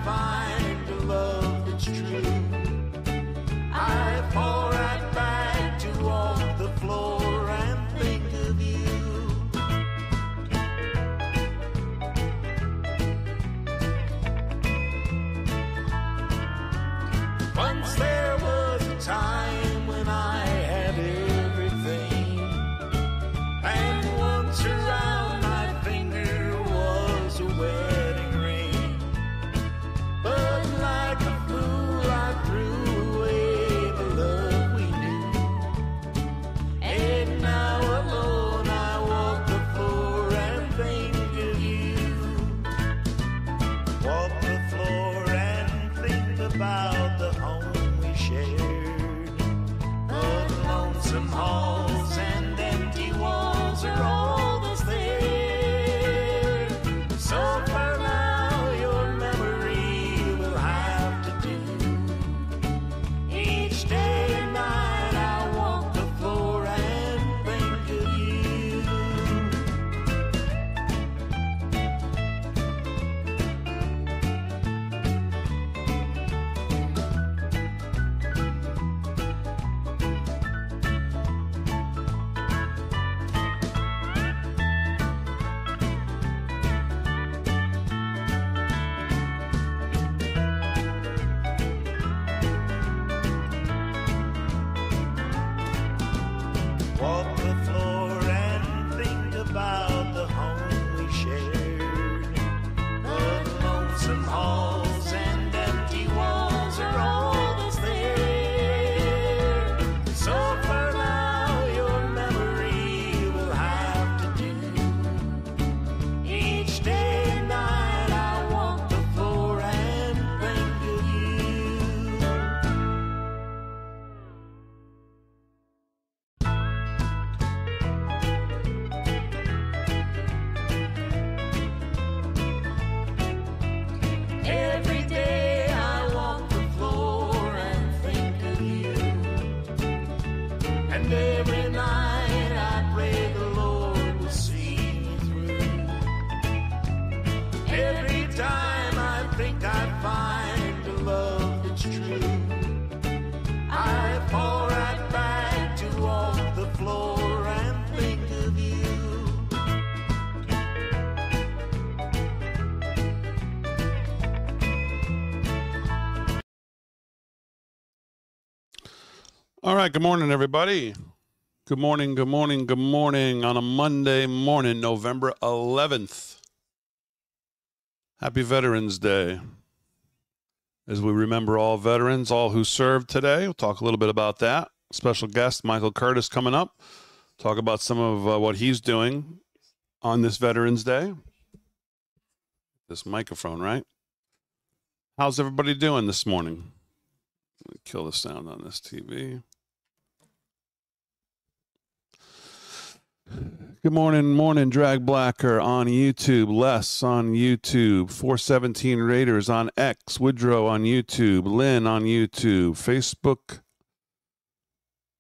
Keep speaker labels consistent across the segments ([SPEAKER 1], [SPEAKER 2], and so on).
[SPEAKER 1] find a love that's true, I fall right back to walk the floor and think of you. Once there was a time when I had everything, and once around my finger was a wedding ring. But like a fool I threw away the love we knew, and now alone I walk the floor and think of you. Walk the floor and think about the home we shared. The lonesome halls and empty walls are all that's there. So for now your memory will have to do. Each day and night I walk the floor and think of you. Walk the floor and think about the home we shared. The lonesome halls and empty walls are all that's there. So for now your memory will have to do. Each day and night I walk the floor and think of you. Every day I walk the floor and think of you, and every night I pray the Lord will see me through. Every time I think I find a love that's true, I fall right back to walk the floor and think of you.
[SPEAKER 2] All right, good morning, everybody. Good morning, good morning, good morning on a Monday morning, November 11th. Happy Veterans Day. As we remember all veterans, all who served today, we'll talk a little bit about that. Special guest, Michael Curtis, coming up. Talk about some of what he's doing on this Veterans Day. This microphone, right? How's everybody doing this morning? Let me kill the sound on this TV. Good morning, Drag Blacker on YouTube, Les on YouTube, 417 Raiders on X, Woodrow on YouTube, Lynn on YouTube, Facebook.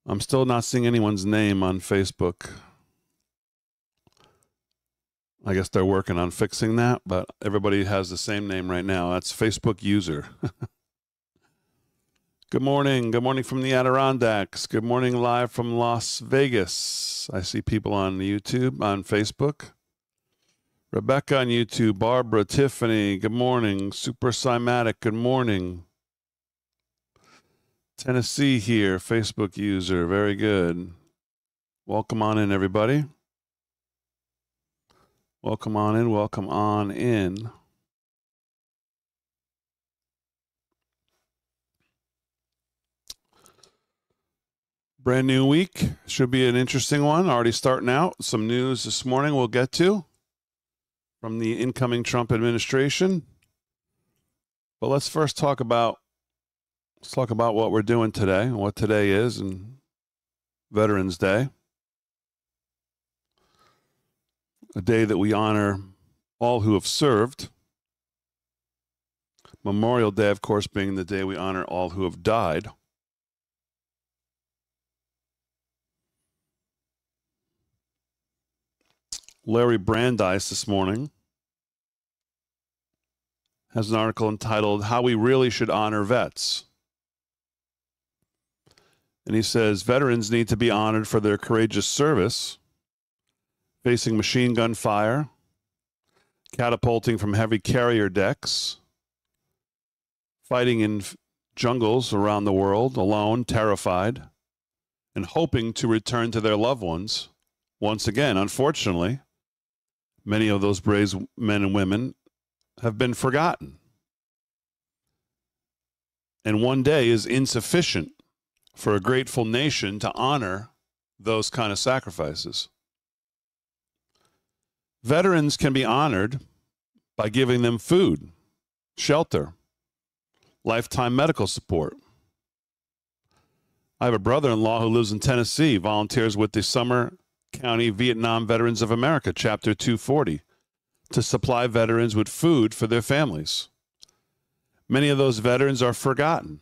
[SPEAKER 2] I'm still not seeing anyone's name on Facebook. I guess they're working on fixing that, but everybody has the same name right now. That's Facebook user. Good morning from the Adirondacks. Good morning live from Las Vegas. I see people on YouTube, on Facebook. Rebecca on YouTube, Barbara, Tiffany, good morning. Super Cymatic, good morning. Tennessee here, Facebook user, very good. Welcome on in, everybody. Welcome on in, welcome on in. Brand new week. Should be an interesting one. Already starting out. Some news this morning we'll get to from the incoming Trump administration. But let's first talk about what we're doing today and what today is and Veterans Day. A day that we honor all who have served. Memorial Day, of course, being the day we honor all who have died. Larry Brandeis this morning has an article entitled How We Really Should Honor Vets. And he says veterans need to be honored for their courageous service, facing machine gun fire, catapulting from heavy carrier decks, fighting in jungles around the world, alone, terrified, and hoping to return to their loved ones. Once again, unfortunately, many of those brave men and women have been forgotten. And one day is insufficient for a grateful nation to honor those kind of sacrifices. Veterans can be honored by giving them food, shelter, lifetime medical support. I have a brother-in-law who lives in Tennessee, volunteers with the Sumner County Vietnam Veterans of America, Chapter 240, to supply veterans with food for their families. Many of those veterans are forgotten.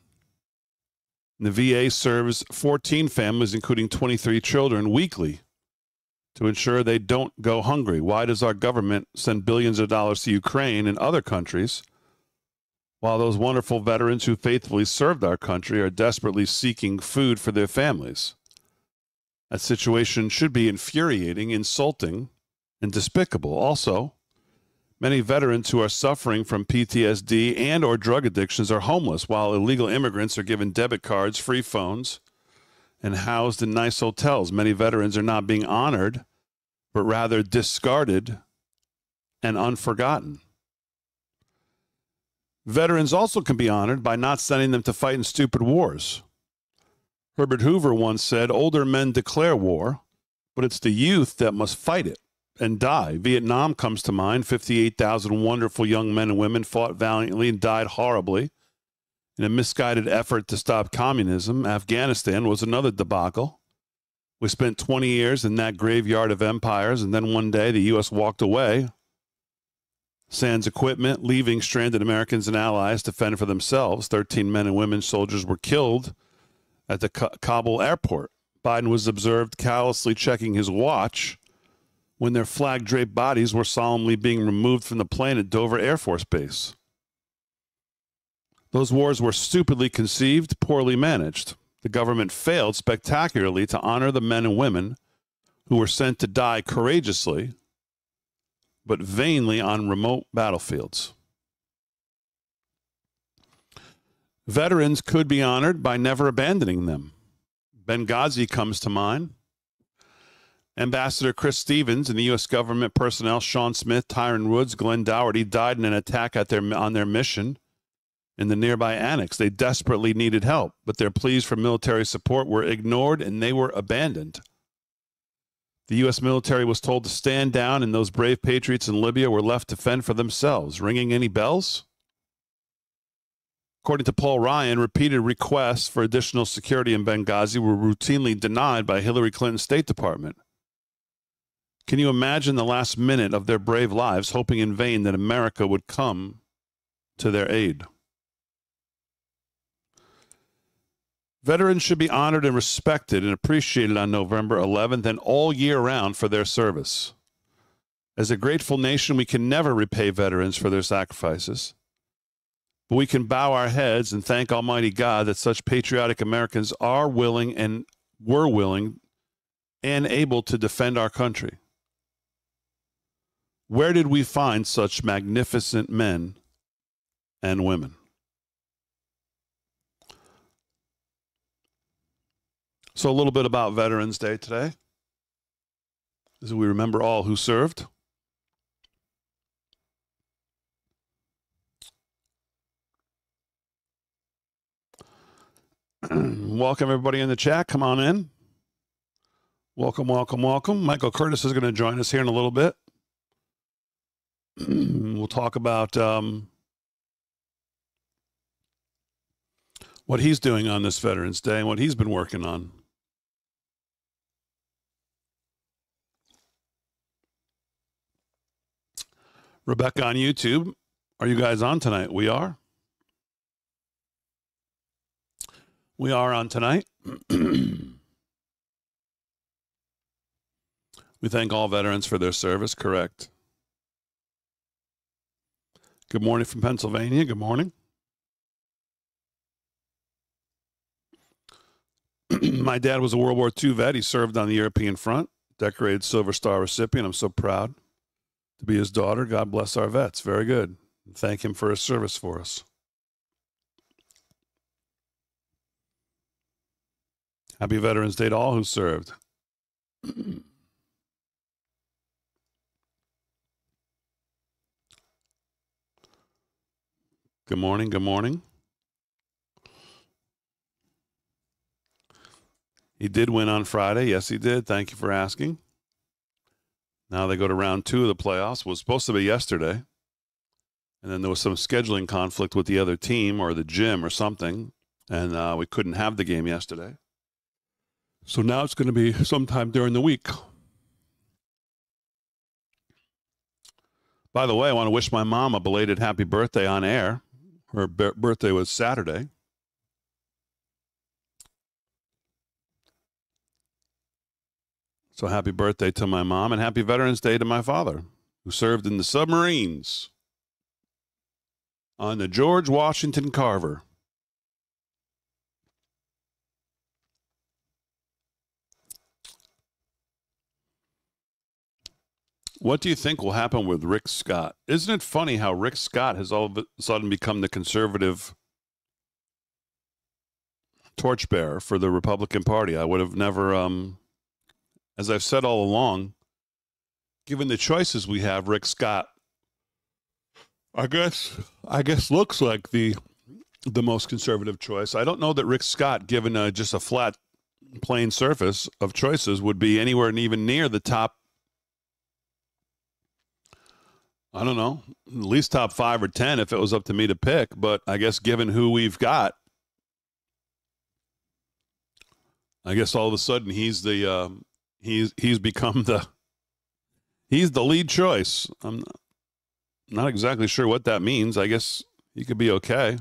[SPEAKER 2] The VA serves 14 families, including 23 children, weekly to ensure they don't go hungry. Why does our government send billions of dollars to Ukraine and other countries while those wonderful veterans who faithfully served our country are desperately seeking food for their families? That situation should be infuriating, insulting, and despicable. Also, many veterans who are suffering from PTSD and or drug addictions are homeless, while illegal immigrants are given debit cards, free phones, and housed in nice hotels. Many veterans are not being honored, but rather discarded and unforgotten. Veterans also can be honored by not sending them to fight in stupid wars. Herbert Hoover once said, older men declare war, but it's the youth that must fight it and die. Vietnam comes to mind. 58,000 wonderful young men and women fought valiantly and died horribly in a misguided effort to stop communism. Afghanistan was another debacle. We spent 20 years in that graveyard of empires, and then one day the U.S. walked away, sans equipment, leaving stranded Americans and allies to fend for themselves. 13 men and women soldiers were killed at the Kabul airport. Biden was observed callously checking his watch when their flag-draped bodies were solemnly being removed from the plane at Dover Air Force Base. Those wars were stupidly conceived, poorly managed. The government failed spectacularly to honor the men and women who were sent to die courageously, but vainly on remote battlefields. Veterans could be honored by never abandoning them. Benghazi comes to mind. Ambassador Chris Stevens and the U.S. government personnel Sean Smith, Tyron Woods, Glenn Dougherty died in an attack on their mission in the nearby annex. They desperately needed help, but their pleas for military support were ignored and they were abandoned. The U.S. military was told to stand down, and those brave patriots in Libya were left to fend for themselves. Ringing any bells? According to Paul Ryan, repeated requests for additional security in Benghazi were routinely denied by Hillary Clinton's State Department. Can you imagine the last minute of their brave lives, hoping in vain that America would come to their aid? Veterans should be honored and respected and appreciated on November 11th and all year round for their service. As a grateful nation, we can never repay veterans for their sacrifices. But we can bow our heads and thank Almighty God that such patriotic Americans are willing and were willing and able to defend our country. Where did we find such magnificent men and women? So a little bit about Veterans Day today, as we remember all who served. Welcome, everybody in the chat. Come on in. Welcome, welcome, welcome. Michael Curtis is going to join us here in a little bit. We'll talk about what he's doing on this Veterans Day and what he's been working on. Rebecca on YouTube, are you guys on tonight? We are. We are on tonight. We thank all veterans for their service, correct. Good morning from Pennsylvania. Good morning. My dad was a World War II vet. He served on the European front, decorated Silver Star recipient. I'm so proud to be his daughter. God bless our vets. Very good. Thank him for his service for us. Happy Veterans Day to all who served. Good morning. Good morning. He did win on Friday. Yes, he did. Thank you for asking. Now they go to round 2 of the playoffs. It was supposed to be yesterday. And then there was some scheduling conflict with the other team or the gym or something. And we couldn't have the game yesterday. So now it's going to be sometime during the week. By the way, I want to wish my mom a belated happy birthday on air. Her birthday was Saturday. So happy birthday to my mom and happy Veterans Day to my father, who served in the submarines on the George Washington Carver. What do you think will happen with Rick Scott? Isn't it funny how Rick Scott has all of a sudden become the conservative torchbearer for the Republican Party? I would have never, as I've said all along, given the choices we have, Rick Scott, I guess looks like the most conservative choice. I don't know that Rick Scott, given just a flat, plain surface of choices, would be anywhere even near the top. I don't know, at least top 5 or 10 if it was up to me to pick. But I guess given who we've got, I guess all of a sudden he's the he's become the lead choice. I'm not exactly sure what that means. I guess he could be okay.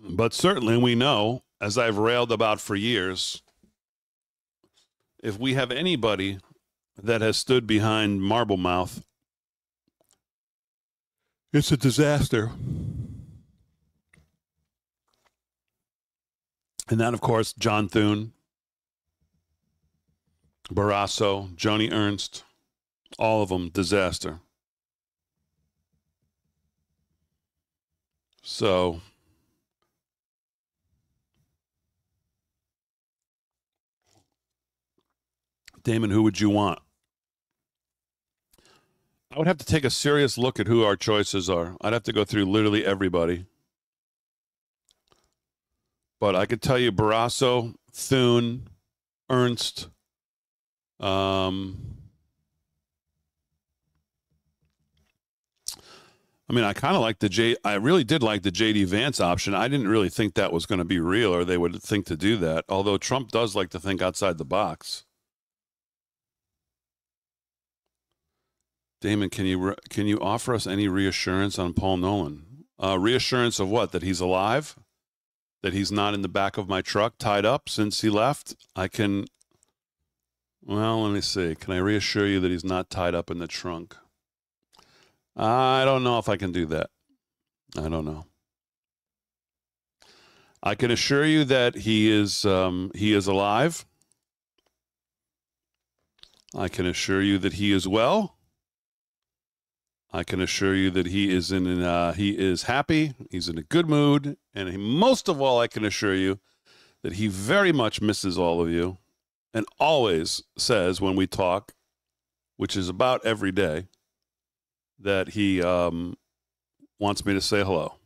[SPEAKER 2] But certainly we know, as I've railed about for years, if we have anybody that has stood behind Marblemouth, it's a disaster. And that, of course, John Thune, Barrasso, Joni Ernst, all of them, disaster. So Damon, who would you want? I would have to take a serious look at who our choices are. I'd have to go through literally everybody. But I could tell you Barrasso, Thune, Ernst, I mean, I kind of like I really did like the J.D. Vance option. I didn't really think that was going to be real or they would think to do that, although Trump does like to think outside the box. Damon, can you offer us any reassurance on Paul Nolan? Reassurance of what? That he's alive? That he's not in the back of my truck tied up since he left? Well, let me see. Can I reassure you that he's not tied up in the trunk? I don't know if I can do that. I don't know. I can assure you that he is alive. I can assure you that he is well. I can assure you that he is he is happy. He's in a good mood, and most of all, I can assure you that he very much misses all of you, and always says when we talk, which is about every day, that he wants me to say hello.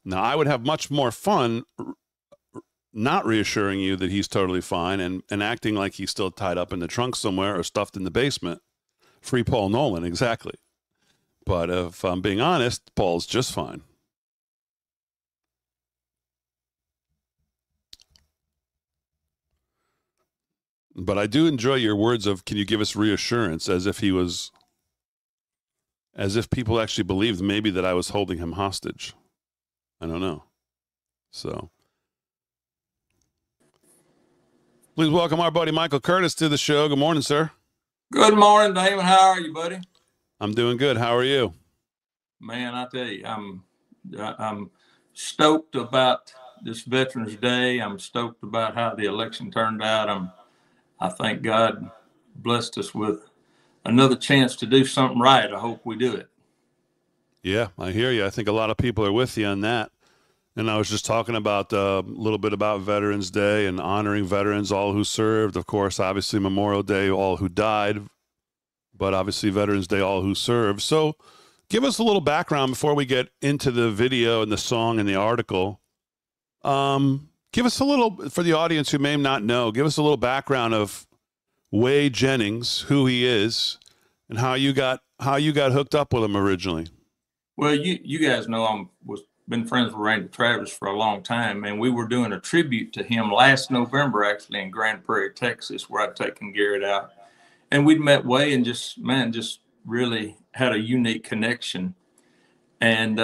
[SPEAKER 2] Now, I would have much more fun not reassuring you that he's totally fine and acting like he's still tied up in the trunk somewhere or stuffed in the basement. Free Paul Nolan, exactly. But if I'm being honest, Paul's just fine. But I do enjoy your words of, can you give us reassurance, as if people actually believed maybe that I was holding him hostage. I don't know. So Please welcome our buddy Michael Curtis to the show. Good morning, sir.
[SPEAKER 3] Good morning, Damon. How are you, buddy?
[SPEAKER 2] I'm doing good. How are you?
[SPEAKER 3] Man, I tell you, I'm stoked about this Veterans Day. I'm stoked about how the election turned out. I thank God blessed us with another chance to do something right. I hope we do it.
[SPEAKER 2] Yeah, I hear you. I think a lot of people are with you on that. And I was just talking about a little bit about Veterans Day and honoring veterans, all who served. Of course, obviously Memorial Day, all who died, but obviously Veterans Day, all who served. So give us a little background before we get into the video and the song and the article. Give us a little, for the audience who may not know, give us a little background of Wade Jennings, who he is, and how you got hooked up with him originally. Well,
[SPEAKER 3] you guys know I've been friends with Randy Travis for a long time, and we were doing a tribute to him last November, actually, in Grand Prairie, Texas, where I'd taken Garrett out. And we'd met Wade and just really had a unique connection. And,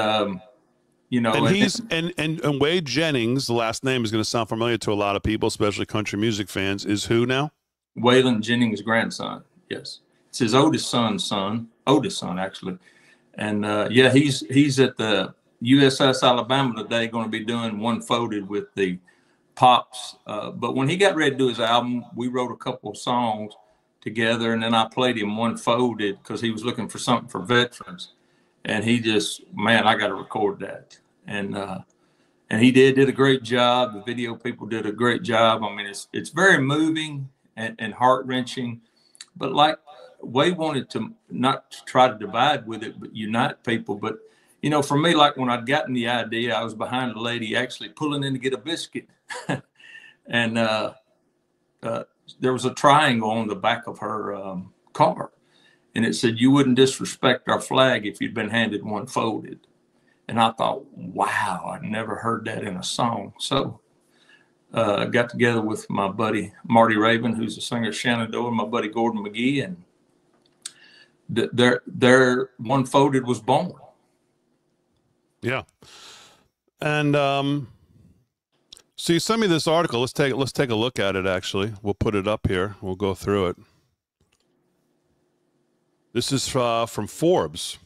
[SPEAKER 3] you know.
[SPEAKER 2] And Wade Jennings, the last name is going to sound familiar to a lot of people, especially country music fans, is who now?
[SPEAKER 3] Waylon Jennings' grandson, yes. It's his oldest son, actually. And, yeah, he's at the USS Alabama today, going to be doing One Folded with the Pops. But when he got ready to do his album, we wrote a couple of songs together, and then I played him One Folded because he was looking for something for veterans. And he just, man, I got to record that. And he did a great job. The video people did a great job. I mean, it's very moving and heart-wrenching. But like Wade wanted to not try to divide with it, but unite people. But you know, for me, like when I'd gotten the idea, I was behind a lady actually pulling in to get a biscuit. And there was a triangle on the back of her car. And it said, "You wouldn't disrespect our flag if you'd been handed one folded." And I thought, wow, I'd never heard that in a song. So I got together with my buddy Marty Raven, who's the singer of Shenandoah, and my buddy Gordon McGee. And their One Folded was born.
[SPEAKER 2] Yeah. And so you sent me this article. Let's take a look at it, actually. We'll put it up here. We'll go through it. This is from Forbes.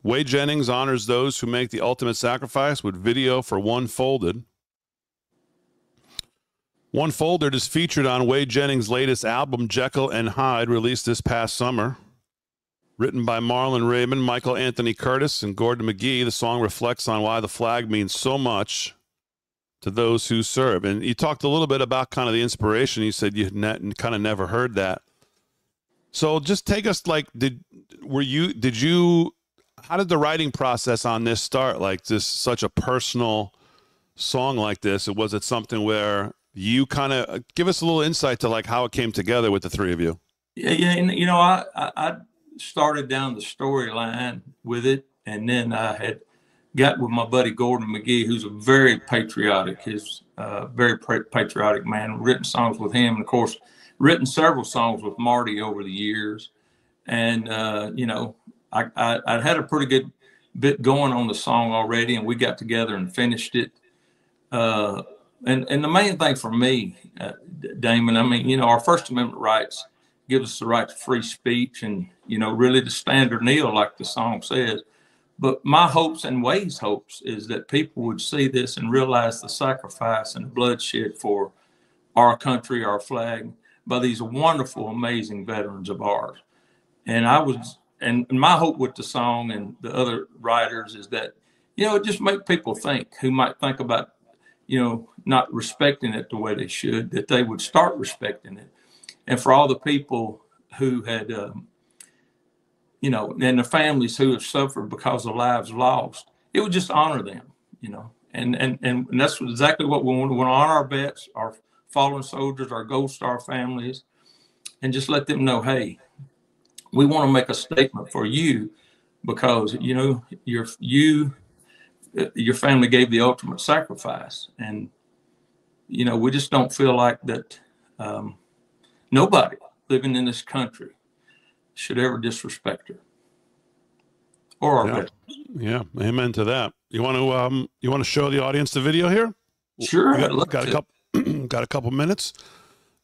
[SPEAKER 2] Wade Jennings honors those who make the ultimate sacrifice with video for One Folded. One Folded is featured on Wade Jennings' latest album, Jekyll and Hyde, released this past summer. Written by Marlon Raymond, Michael Anthony Curtis, and Gordon McGee, the song reflects on why the flag means so much to those who serve. And you talked a little bit about kind of the inspiration. You said you kind of never heard that. So just take us, like, how did the writing process on this start? Like this, such a personal song like this, was it something where you kind of give us a little insight to like how it came together with the three of you?
[SPEAKER 3] Yeah. And, you know, I started down the storyline with it, and then I had got with my buddy Gordon McGee, who's a very patriotic, very patriotic man. Written songs with him, and of course, written several songs with Marty over the years. And you know, I had a pretty good bit going on the song already, and we got together and finished it. And the main thing for me, Damon, I mean, you know, our First Amendment rights give us the right to free speech and, you know, really to stand or kneel, like the song says. But my hopes and Wade's hopes is that people would see this and realize the sacrifice and bloodshed for our country, our flag, by these wonderful, amazing veterans of ours. And my hope with the song and the other writers is that, you know, it just make people think, who might think about, you know, not respecting it the way they should, that they would start respecting it. And for all the people who had, you know, and the families who have suffered because of lives lost, it would just honor them, you know. And that's exactly what we want. We want to honor our vets, our fallen soldiers, our Gold Star families, and just let them know, hey, we want to make a statement for you because, you know, your family gave the ultimate sacrifice. And, you know, we just don't feel like that nobody living in this country should ever disrespect her or our veterans.
[SPEAKER 2] Yeah, amen to that. You want to show the audience the video here?
[SPEAKER 3] Sure.
[SPEAKER 2] Got a couple minutes.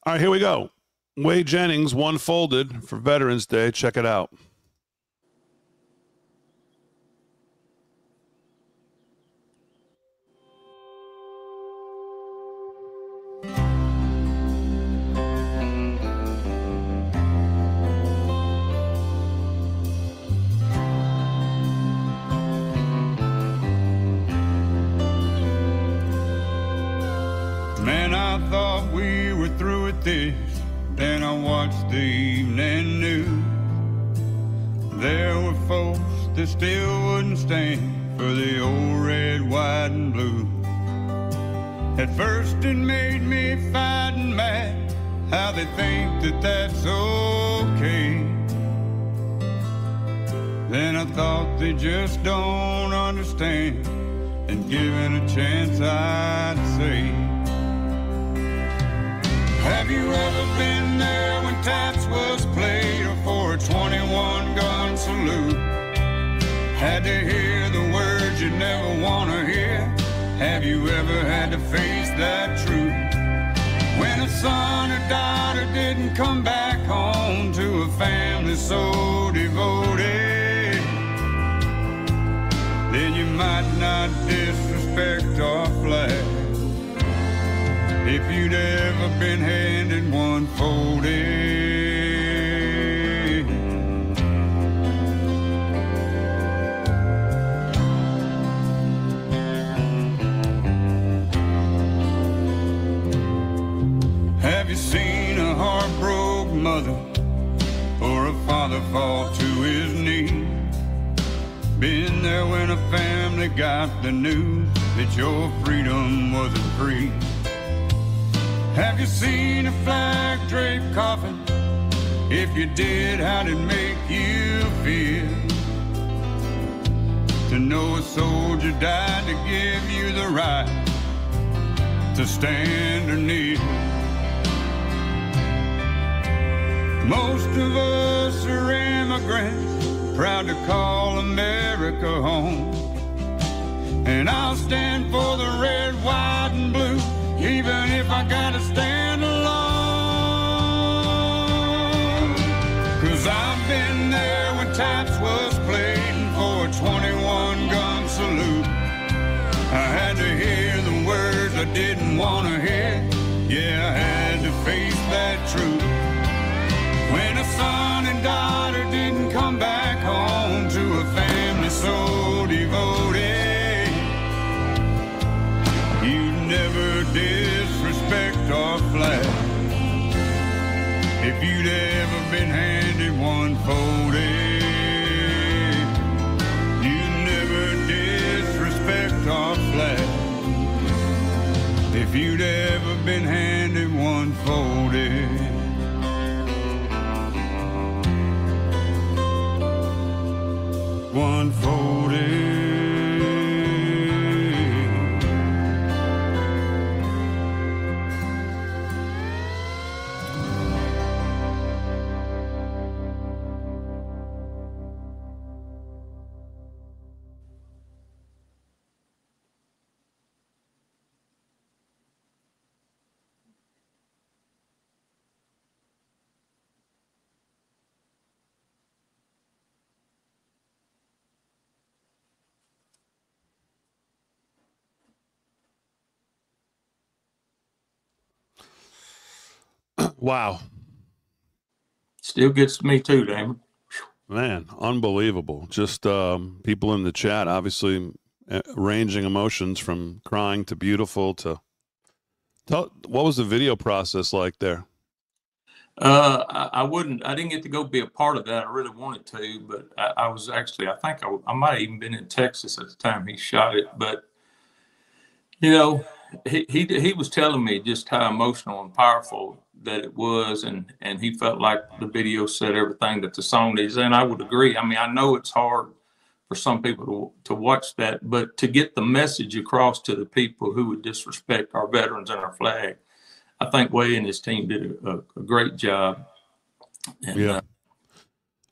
[SPEAKER 2] All right, here we go. Wade Jennings, One Folded for Veterans Day. Check it out.
[SPEAKER 4] Man, I thought we were through with this. Then I watched the evening news. There were folks that still wouldn't stand for the old red, white, and blue. At first it made me fight and mad, how they think that that's okay. Then I thought they just don't understand, and given a chance I'd say, have you ever been there when taps was played, or for a 21 gun salute? Had to hear the words you never want to hear. Have you ever had to face that truth? When a son or daughter didn't come back home to a family so devoted, then you might not disrespect our flag. If you'd ever been handed one folded. Have you seen a heartbroken mother or a father fall to his knees? Been there when a family got the news that your freedom wasn't free? Have you seen a flag-draped coffin? If you did, how'd it make you feel to know a soldier died to give you the right to stand or kneel? Most of us are immigrants, proud to call America home. And I'll stand for the red, white, and blue, even if I gotta stand alone. 'Cause I've been there when taps was played for a 21 gun salute. I had to hear the words I didn't want to hear. Yeah, I had to face that truth. When a son and daughter didn't come back home to a family so devoted, you never disrespect our flag. If you'd ever been handed one folded, you never disrespect our flag. If you'd ever been handed one folded. One folded.
[SPEAKER 2] Wow.
[SPEAKER 3] Still gets to me too, Damon.
[SPEAKER 2] Man, unbelievable. Just people in the chat, obviously ranging emotions from crying to beautiful to... what was the video process like there?
[SPEAKER 3] I didn't get to go be a part of that. I really wanted to, but I was actually, I think I might have even been in Texas at the time he shot it. But, you know, he was telling me just how emotional and powerful that it was. And he felt like the video said everything that the song is. And I would agree. I mean, I know it's hard for some people to watch that, but to get the message across to the people who would disrespect our veterans and our flag, I think Wade and his team did a great job. And,
[SPEAKER 2] yeah.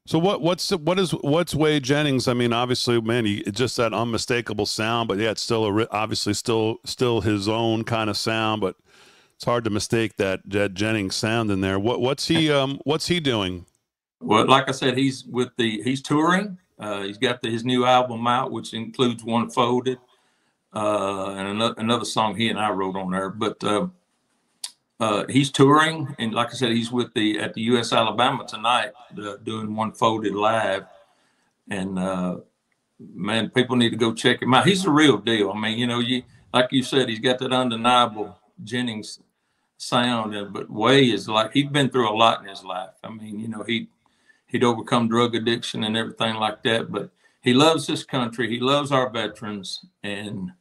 [SPEAKER 2] So what's Wade Jennings? I mean, obviously, man, just that unmistakable sound, but yeah, it's still obviously still his own kind of sound. But It's hard to mistake that Jennings sound in there. What's he doing?
[SPEAKER 3] Well, like I said, he's touring. He's got his new album out, which includes One Folded, and another song he and I wrote on there. But he's touring, and like I said, he's at the US Alabama tonight, doing One Folded live. And man, people need to go check him out. He's the real deal. I mean, like you said, he's got that undeniable Jennings sound, but Way is like, he'd been through a lot in his life. I mean, he'd overcome drug addiction and everything like that, but he loves this country. He loves our veterans, and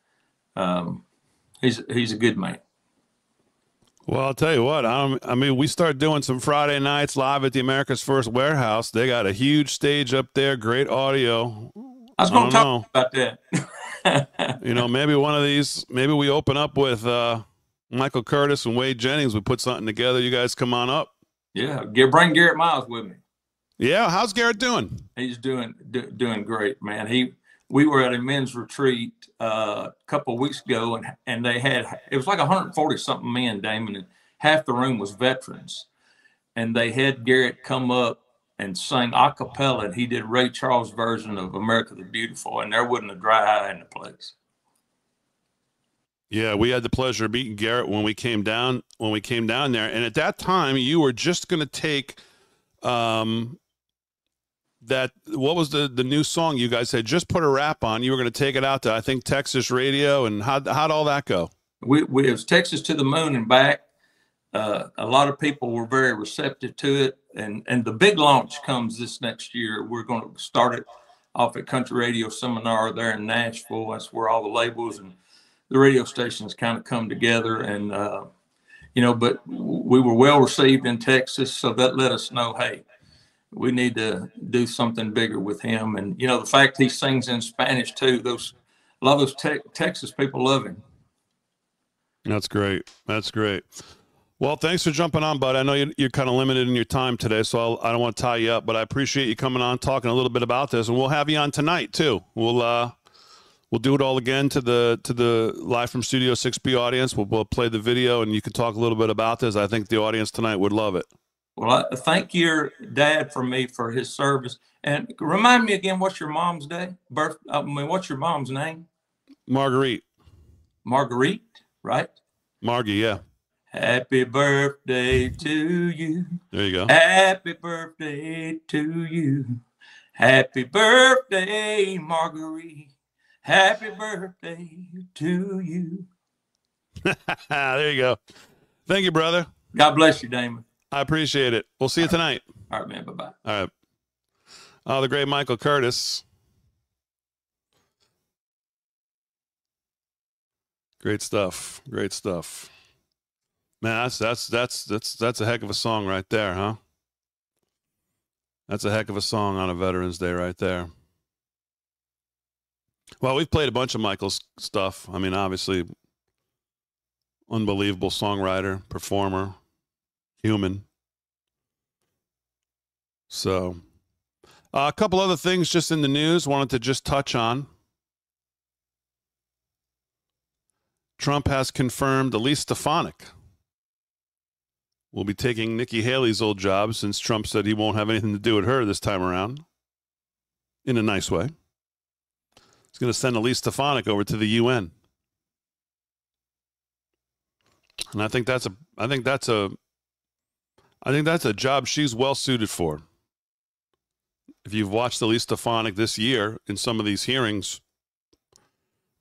[SPEAKER 3] he's a good man.
[SPEAKER 2] Well, I'll tell you what, I mean, we start doing some Friday nights live at the America's First Warehouse. They got a huge stage up there, great audio.
[SPEAKER 3] I was going to talk about that.
[SPEAKER 2] Maybe one of these, maybe we open up with Michael Curtis and Wade Jennings. We put something together. You guys come on up.
[SPEAKER 3] Yeah, bring Garrett Miles with me.
[SPEAKER 2] Yeah, how's Garrett doing?
[SPEAKER 3] He's doing great, man. We were at a men's retreat a couple of weeks ago, and it was like 140 something men, Damon, and half the room was veterans, and they had Garrett come up and sing a cappella, and he did Ray Charles' version of America the Beautiful, and there wasn't a dry eye in the place.
[SPEAKER 2] Yeah, we had the pleasure of meeting Garrett when we came down there, and at that time you were just going to take what was the new song you guys had just put a rap on? You were going to take it out to, I think, Texas radio, and how'd all that go?
[SPEAKER 3] It was Texas to the Moon and back. A lot of people were very receptive to it, and the big launch comes this next year. We're going to start it off at Country Radio Seminar there in Nashville. That's where all the labels and the radio stations kind of come together, and but we were well received in Texas, so that let us know, hey, we need to do something bigger with him. And the fact he sings in Spanish too, a lot of those Texas people love him.
[SPEAKER 2] That's great. Well, thanks for jumping on, bud. I know you're kind of limited in your time today, so I don't want to tie you up, but I appreciate you coming on, talking a little bit about this, and we'll have you on tonight too. We'll do it all again to the Live from Studio 6B audience. We'll play the video, and you can talk a little bit about this. I think the audience tonight would love it.
[SPEAKER 3] Well, I thank your dad for his service. And remind me again, what's your mom's what's your mom's name?
[SPEAKER 2] Marguerite.
[SPEAKER 3] Marguerite, right?
[SPEAKER 2] Margie, yeah.
[SPEAKER 3] Happy birthday to you.
[SPEAKER 2] There you go.
[SPEAKER 3] Happy birthday to you. Happy birthday, Marguerite. Happy birthday to you.
[SPEAKER 2] There you go. Thank you, brother.
[SPEAKER 3] God bless you, Damon.
[SPEAKER 2] I appreciate it. We'll see you tonight.
[SPEAKER 3] All right, man. Bye-bye.
[SPEAKER 2] All right. The great Michael Curtis. Great stuff. Man, that's a heck of a song right there, huh? That's a heck of a song on a Veterans Day right there. Well, we've played a bunch of Michael's stuff. I mean, obviously, unbelievable songwriter, performer, human. So, a couple other things just in the news wanted to just touch on. Trump has confirmed Elise Stefanik will be taking Nikki Haley's old job, since Trump said he won't have anything to do with her this time around, in a nice way. He's going to send Elise Stefanik over to the UN. And I think that's a job she's well suited for. If you've watched Elise Stefanik this year in some of these hearings,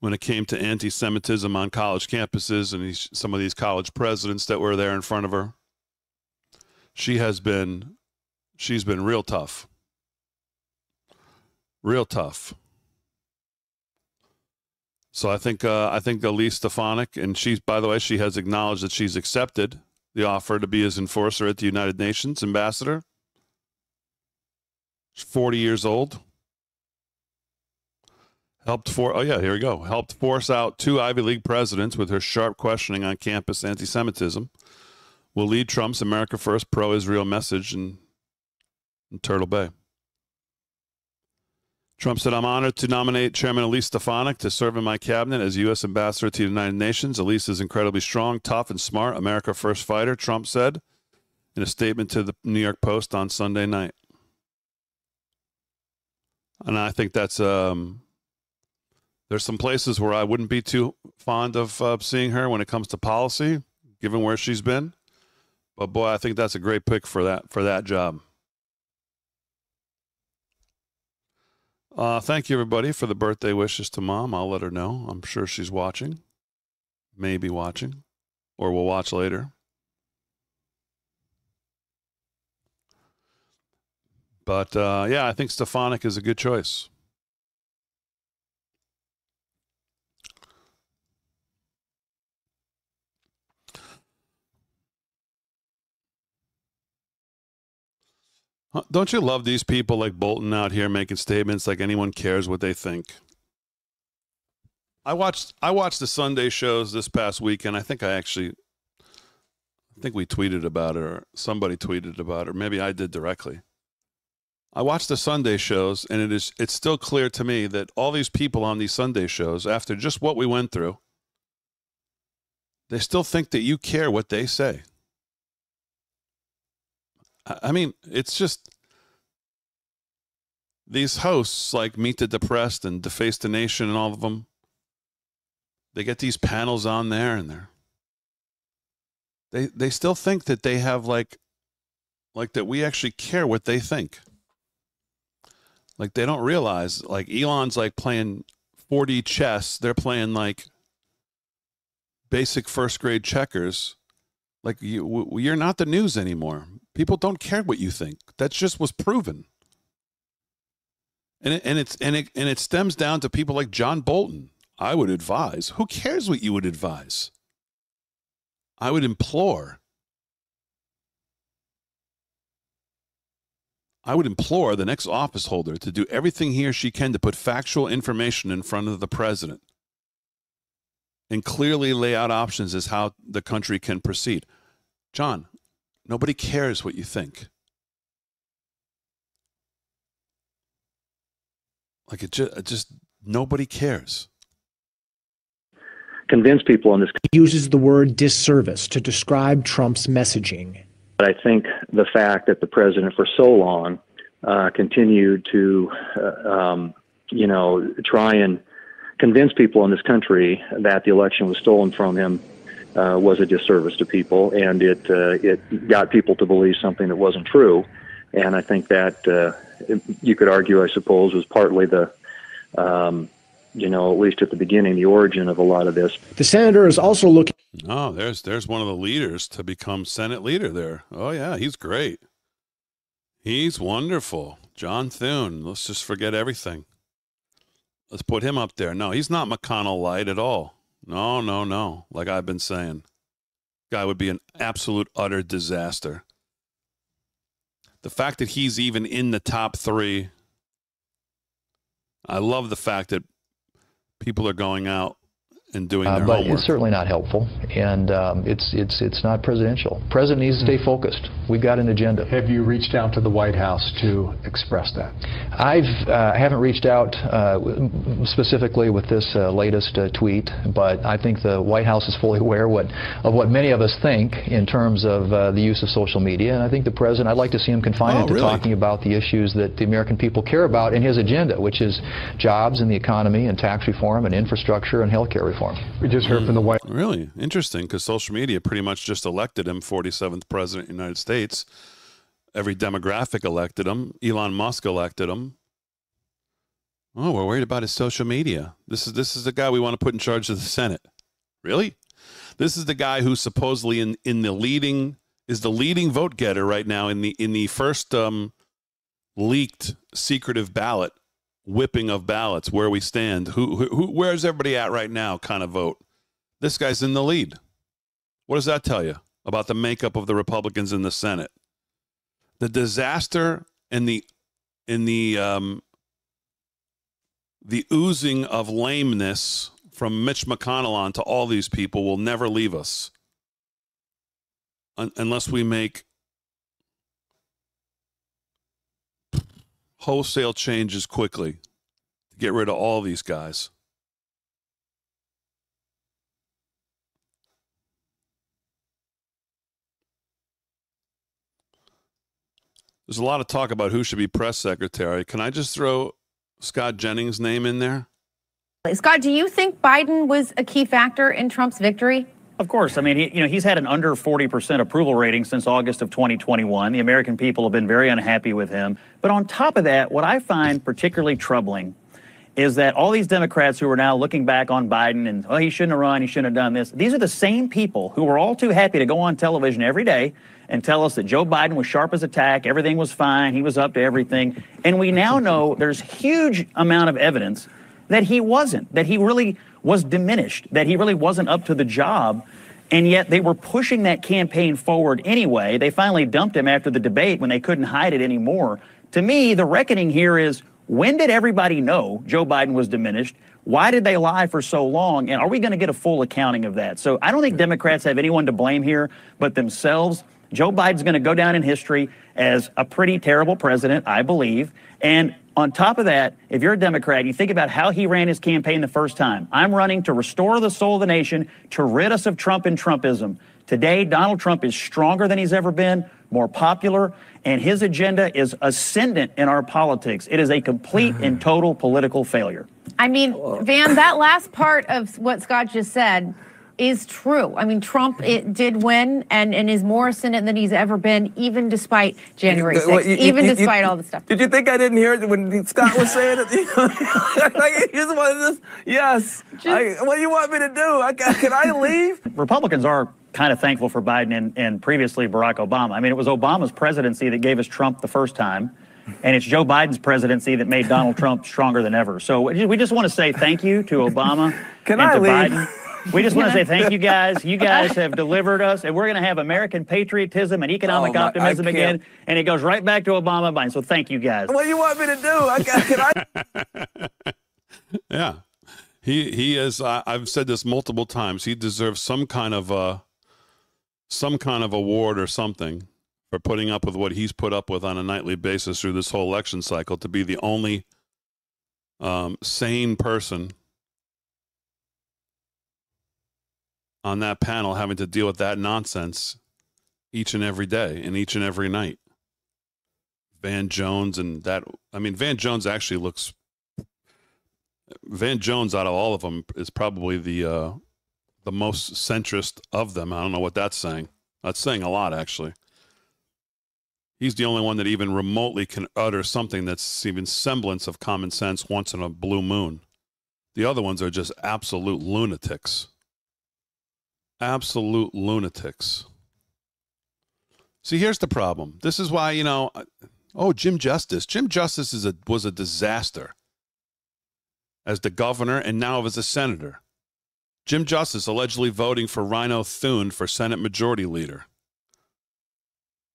[SPEAKER 2] when it came to anti-Semitism on college campuses and some of these college presidents that were there in front of her, she's been real tough. Real tough. So I think Elise Stefanik, and by the way, she has acknowledged that she's accepted the offer to be his enforcer at the United Nations ambassador. She's 40 years old. Helped force out 2 Ivy League presidents with her sharp questioning on campus anti-Semitism. Will lead Trump's America First pro-Israel message in Turtle Bay. Trump said, I'm honored to nominate Chairman Elise Stefanik to serve in my cabinet as U.S. Ambassador to the United Nations. Elise is incredibly strong, tough, and smart. America first fighter, Trump said in a statement to the New York Post on Sunday night. And I think that's, there's some places where I wouldn't be too fond of seeing her when it comes to policy, given where she's been. But boy, I think that's a great pick for that job. Thank you, everybody, for the birthday wishes to Mom. I'll let her know. I'm sure she's watching, maybe watching, or will watch later. But, yeah, I think Stefanik is a good choice. Don't you love these people like Bolton out here making statements like anyone cares what they think? I watched the Sunday shows this past weekend. I think we tweeted about it, or somebody tweeted about it, or maybe I did directly. I watched the Sunday shows, and it's still clear to me that all these people on these Sunday shows, after just what we went through, they still think that you care what they say. I mean, it's just these hosts like Meet the Depressed and Deface the Nation and all of them. They get these panels on there, and they still think that they have like that we actually care what they think. Like they don't realize like Elon's like playing 4D chess. They're playing like basic first grade checkers. Like you're not the news anymore. People don't care what you think. That just was proven. And it stems down to people like John Bolton. I would advise. Who cares what you would advise? I would implore. The next office holder to do everything he or she can to put factual information in front of the president and clearly lay out options as how the country can proceed. John, nobody cares what you think. Like it just nobody cares.
[SPEAKER 5] Convince people on this.
[SPEAKER 6] Uses the word disservice to describe Trump's messaging.
[SPEAKER 5] But I think the fact that the president for so long continued to, try and convince people in this country that the election was stolen from him was a disservice to people, and it got people to believe something that wasn't true. And I think that you could argue, I suppose, was partly the, at least at the beginning, the origin of a lot of this.
[SPEAKER 6] The senator is also looking.
[SPEAKER 2] Oh, there's one of the leaders to become Senate leader there. Oh, yeah, he's great. He's wonderful. John Thune. Let's just forget everything. Let's put him up there. No, he's not McConnell light at all. No. Like I've been saying. Guy would be an absolute, utter disaster. The fact that he's even in the top 3. I love the fact that people are going out and doing their
[SPEAKER 7] but
[SPEAKER 2] homework.
[SPEAKER 7] It's certainly not helpful, and it's not presidential. President needs to stay focused. We've got an agenda.
[SPEAKER 8] Have you reached out to the White House to express that?
[SPEAKER 7] I haven't reached out specifically with this latest tweet, but I think the White House is fully aware of what many of us think in terms of the use of social media, and I think the president, I'd like to see him confined to talking about the issues that the American people care about in his agenda, which is jobs and the economy and tax reform and infrastructure and health care reform.
[SPEAKER 8] We just heard from the White
[SPEAKER 2] House. Really interesting, because social media pretty much just elected him 47th president of the United States. Every demographic elected him. Elon Musk elected him. Oh, we're worried about his social media. This is the guy we want to put in charge of the Senate. Really? This is the guy who supposedly is the leading vote getter right now in the first leaked secretive ballot. Whipping of ballots, where we stand, where's everybody at right now kind of vote. This guy's in the lead. What does that tell you about the makeup of the Republicans in the Senate? The disaster and the oozing of lameness from Mitch McConnell on to all these people will never leave us unless we make wholesale changes quickly. get rid of all these guys. There's a lot of talk about who should be press secretary. Can I just throw Scott Jennings' name in there?
[SPEAKER 9] Scott, do you think Biden was a key factor in Trump's victory?
[SPEAKER 10] Of course. I mean, he's had an under 40% approval rating since August of 2021. The American people have been very unhappy with him. But on top of that, what I find particularly troubling is that all these Democrats who are now looking back on Biden and, oh, he shouldn't have run, he shouldn't have done this. These are the same people who were all too happy to go on television every day and tell us that Joe Biden was sharp as a tack, everything was fine, he was up to everything. And we now know there's huge amount of evidence that he wasn't, that he really was diminished, that he really wasn't up to the job. And yet they were pushing that campaign forward anyway. They finally dumped him after the debate when they couldn't hide it anymore. To me, the reckoning here is, when did everybody know Joe Biden was diminished? Why did they lie for so long? And are we going to get a full accounting of that? So I don't think Democrats have anyone to blame here but themselves. Joe Biden's going to go down in history as a pretty terrible president, I believe. And on top of that, if you're a Democrat, you think about how he ran his campaign the first time. I'm running to restore the soul of the nation, to rid us of Trump and Trumpism. Today, Donald Trump is stronger than he's ever been, more popular, and his agenda is ascendant in our politics. It is a complete and total political failure.
[SPEAKER 9] I mean, Van, that last part of what Scott just said is true. I mean, Trump did win and is more ascendant than he's ever been, even despite January 6th, despite all the stuff.
[SPEAKER 11] Did you think I didn't hear it when Scott was saying it? Like, you just wanted this? Yes. What do you want me to do? Can I leave?
[SPEAKER 10] Republicans are kind of thankful for Biden and previously Barack Obama. I mean, it was Obama's presidency that gave us Trump the first time, and it's Joe Biden's presidency that made Donald Trump stronger than ever. So we just want to say thank you to Obama and to Biden. We just want to say thank you guys. You guys have delivered us, and we're going to have American patriotism and economic optimism again, and it goes right back to Obama and Biden. So thank you guys.
[SPEAKER 11] What do you want me to do?
[SPEAKER 2] Yeah, he is. I've said this multiple times. He deserves some kind of award or something for putting up with what he's put up with on a nightly basis through this whole election cycle. To be the only sane person on that panel having to deal with that nonsense each and every day and each and every night. Van Jones and that, I mean, Van Jones actually looks, Van Jones out of all of them is probably the most centrist of them. I don't know what that's saying. That's saying a lot, actually. He's the only one that even remotely can utter something that's even semblance of common sense once in a blue moon. The other ones are just absolute lunatics. Absolute lunatics. See, here's the problem. This is why, Jim Justice. Jim Justice was a disaster as the governor and now as a senator. Jim Justice allegedly voting for Rhino Thune for Senate Majority Leader.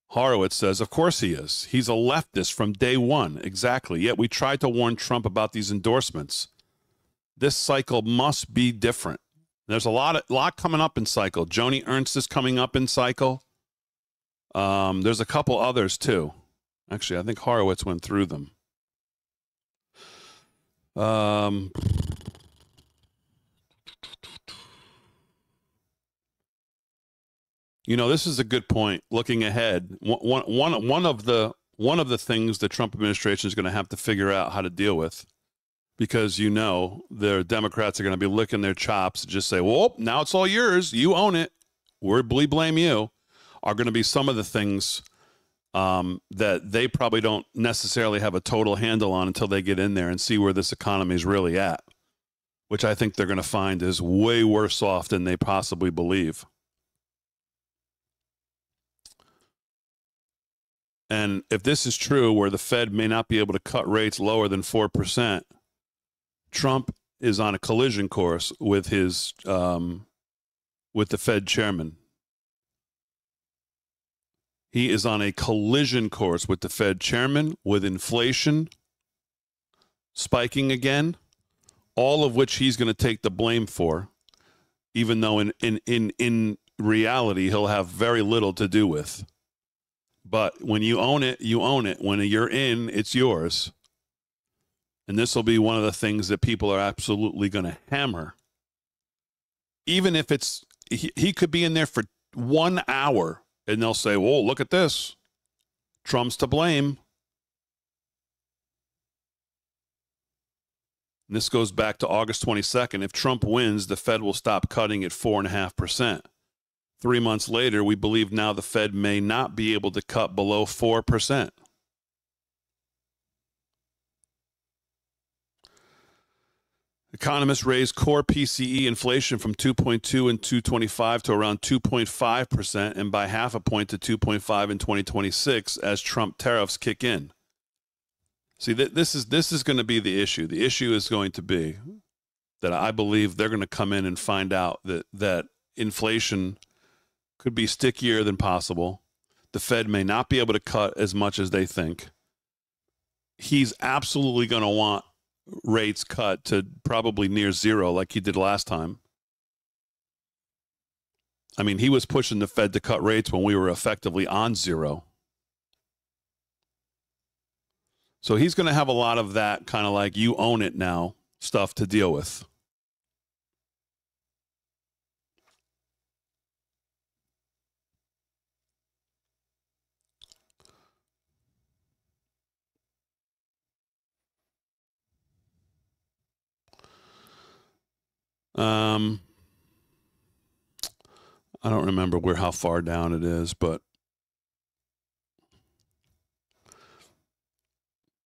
[SPEAKER 2] Horowitz says, of course he is. He's a leftist from day one. Exactly. Yet we tried to warn Trump about these endorsements. This cycle must be different. There's a lot coming up in cycle. Joni Ernst is coming up in cycle. There's a couple others too. Actually, I think Horowitz went through them. This is a good point. Looking ahead, one of the things the Trump administration is going to have to figure out how to deal with, because the Democrats are going to be licking their chops and just say, well, now it's all yours. You own it. We blame you, are going to be some of the things that they probably don't necessarily have a total handle on until they get in there and see where this economy is really at, which I think they're going to find is way worse off than they possibly believe. And if this is true, where the Fed may not be able to cut rates lower than 4%, Trump is on a collision course with his with the Fed chairman. He is on a collision course with the Fed chairman, with inflation spiking again, all of which he's going to take the blame for, even though in reality he'll have very little to do with. But when you own it, you own it. When you're in, it's yours. And this will be one of the things that people are absolutely going to hammer. Even if it's, he could be in there for 1 hour and they'll say, whoa, look at this. Trump's to blame. And this goes back to August 22nd. If Trump wins, the Fed will stop cutting at 4.5%. 3 months later, we believe now the Fed may not be able to cut below 4%. Economists raised core PCE inflation from 2.2 in 2025 to around 2.5% and by half a point to 2.5 in 2026 as Trump tariffs kick in. See, this is going to be the issue. The issue is going to be that I believe they're going to come in and find out that inflation could be stickier than possible. The Fed may not be able to cut as much as they think. He's absolutely going to want rates cut to probably near zero like he did last time. I mean, he was pushing the Fed to cut rates when we were effectively on zero. So he's going to have a lot of that kind of like you own it now stuff to deal with. I don't remember how far down it is, but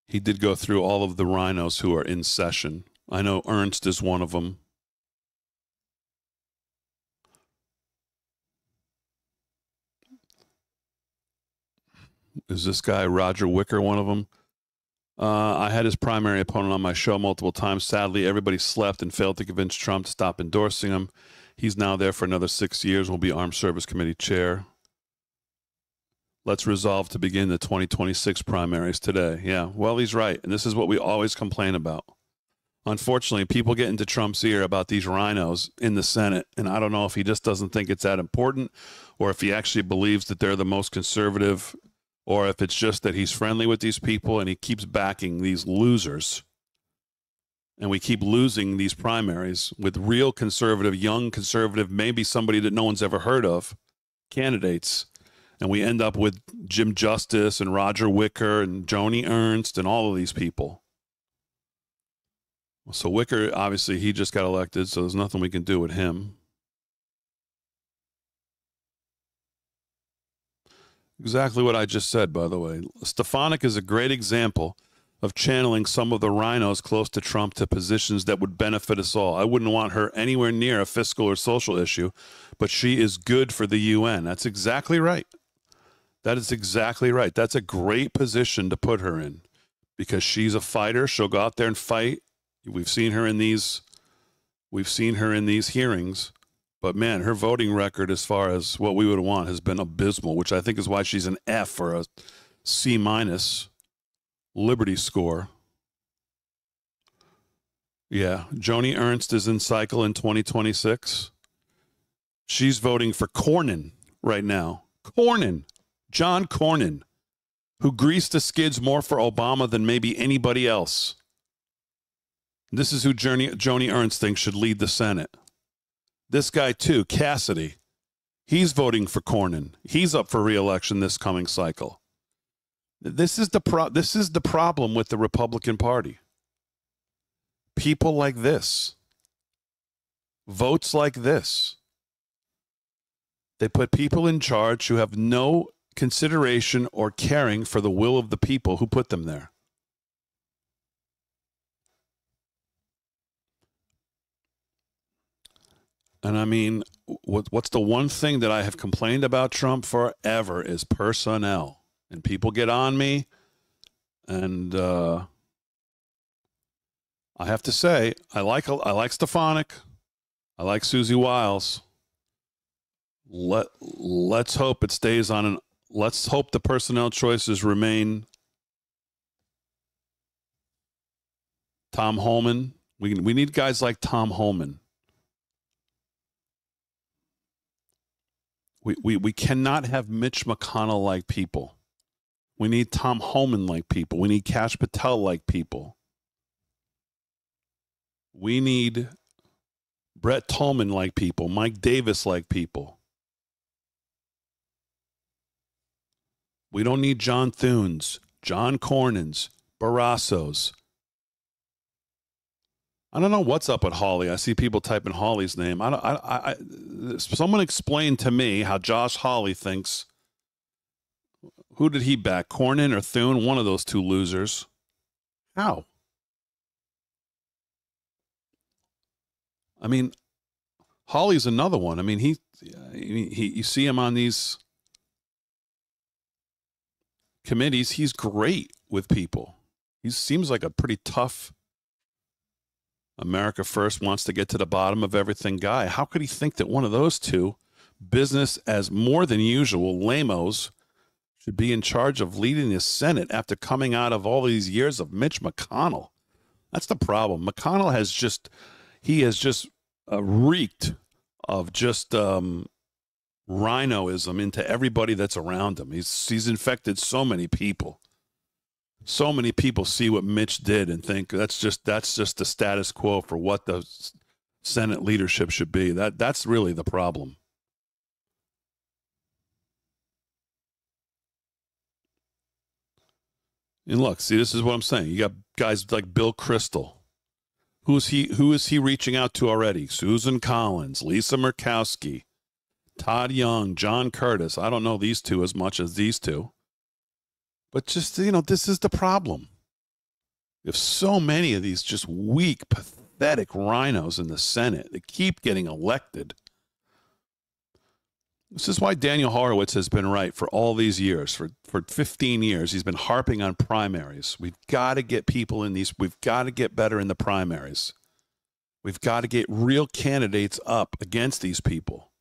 [SPEAKER 2] he did go through all of the rhinos who are in session. I know Ernst is one of them. Is this guy Roger Wicker one of them? I had his primary opponent on my show multiple times. Sadly, everybody slept and failed to convince Trump to stop endorsing him. He's now there for another 6 years, will be Armed Service Committee chair. Let's resolve to begin the 2026 primaries today. Yeah, well, he's right. And this is what we always complain about. Unfortunately, people get into Trump's ear about these rhinos in the Senate. And I don't know if he just doesn't think it's that important or if he actually believes that they're the most conservative, or if it's just that he's friendly with these people and he keeps backing these losers. And we keep losing these primaries with real conservative, young conservative, maybe somebody that no one's ever heard of, candidates. And we end up with Jim Justice and Roger Wicker and Joni Ernst and all of these people. So Wicker, obviously, he just got elected, so there's nothing we can do with him. Exactly what I just said, by the way. Stefanik is a great example of channeling some of the rhinos close to Trump to positions that would benefit us all. I wouldn't want her anywhere near a fiscal or social issue, but she is good for the UN. That's exactly right. That is exactly right. That's a great position to put her in because she's a fighter. She'll go out there and fight. We've seen her in these hearings. But, man, her voting record as far as what we would want has been abysmal, which I think is why she's an F or a C- Liberty score. Yeah, Joni Ernst is in cycle in 2026. She's voting for Cornyn right now. Cornyn, John Cornyn, who greased the skids more for Obama than maybe anybody else. This is who Joni Ernst thinks should lead the Senate. This guy, too, Cassidy, he's voting for Cornyn. He's up for re-election this coming cycle. This is the problem with the Republican Party. People like this. Votes like this. They put people in charge who have no consideration or caring for the will of the people who put them there. And I mean, what's the one thing that I have complained about Trump forever is personnel. And people get on me. And I have to say, I like Stefanik. I like Susie Wiles. Let's hope it stays on let's hope the personnel choices remain Tom Homan. We need guys like Tom Homan. We cannot have Mitch McConnell-like people. We need Tom Homan-like people. We need Kash Patel-like people. We need Brett Tolman-like people, Mike Davis-like people. We don't need John Thunes, John Cornyn's, Barrassos. I don't know what's up with Hawley. I see people typing Hawley's name. Someone explain to me how Josh Hawley thinks. Who did he back? Cornyn or Thune? One of those two losers. How? I mean, Hawley's another one. I mean, he you see him on these committees. He's great with people. He seems like a pretty tough America First, wants to get to the bottom of everything guy. How could he think that one of those two, business as more than usual lamos, should be in charge of leading the Senate after coming out of all these years of Mitch McConnell? That's the problem. McConnell has just reeked of just rhinoism into everybody that's around him. He's infected so many people. So many people see what Mitch did and think that's just the status quo for what the Senate leadership should be. That's really the problem. And look, see, this is what I'm saying. You got guys like Bill Kristol. Who is he reaching out to already? Susan Collins, Lisa Murkowski, Todd Young, John Curtis. I don't know these two as much as these two. But just, this is the problem. You have so many of these just weak, pathetic rhinos in the Senate that keep getting elected. This is why Daniel Horowitz has been right for all these years. For 15 years, he's been harping on primaries. We've got to get people in these. We've got to get better in the primaries. We've got to get real candidates up against these people.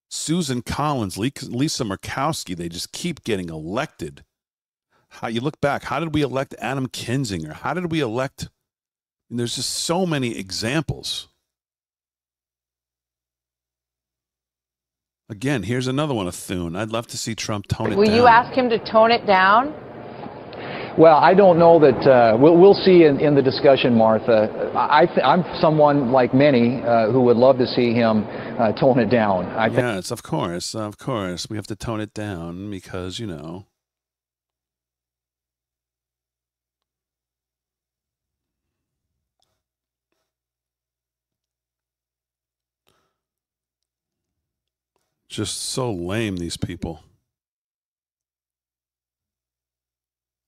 [SPEAKER 2] Susan Collins, Lisa Murkowski, they just keep getting elected. How you look back, how did we elect Adam Kinzinger? How did we elect? And there's just so many examples. Again, here's another one of Thune. I'd love to see Trump tone it down.
[SPEAKER 12] Will you ask him to tone it down?
[SPEAKER 7] Well, I don't know that we'll see in the discussion, Martha. I'm someone like many who would love to see him tone it down.
[SPEAKER 2] Yes, of course. We have to tone it down because, just so lame, these people.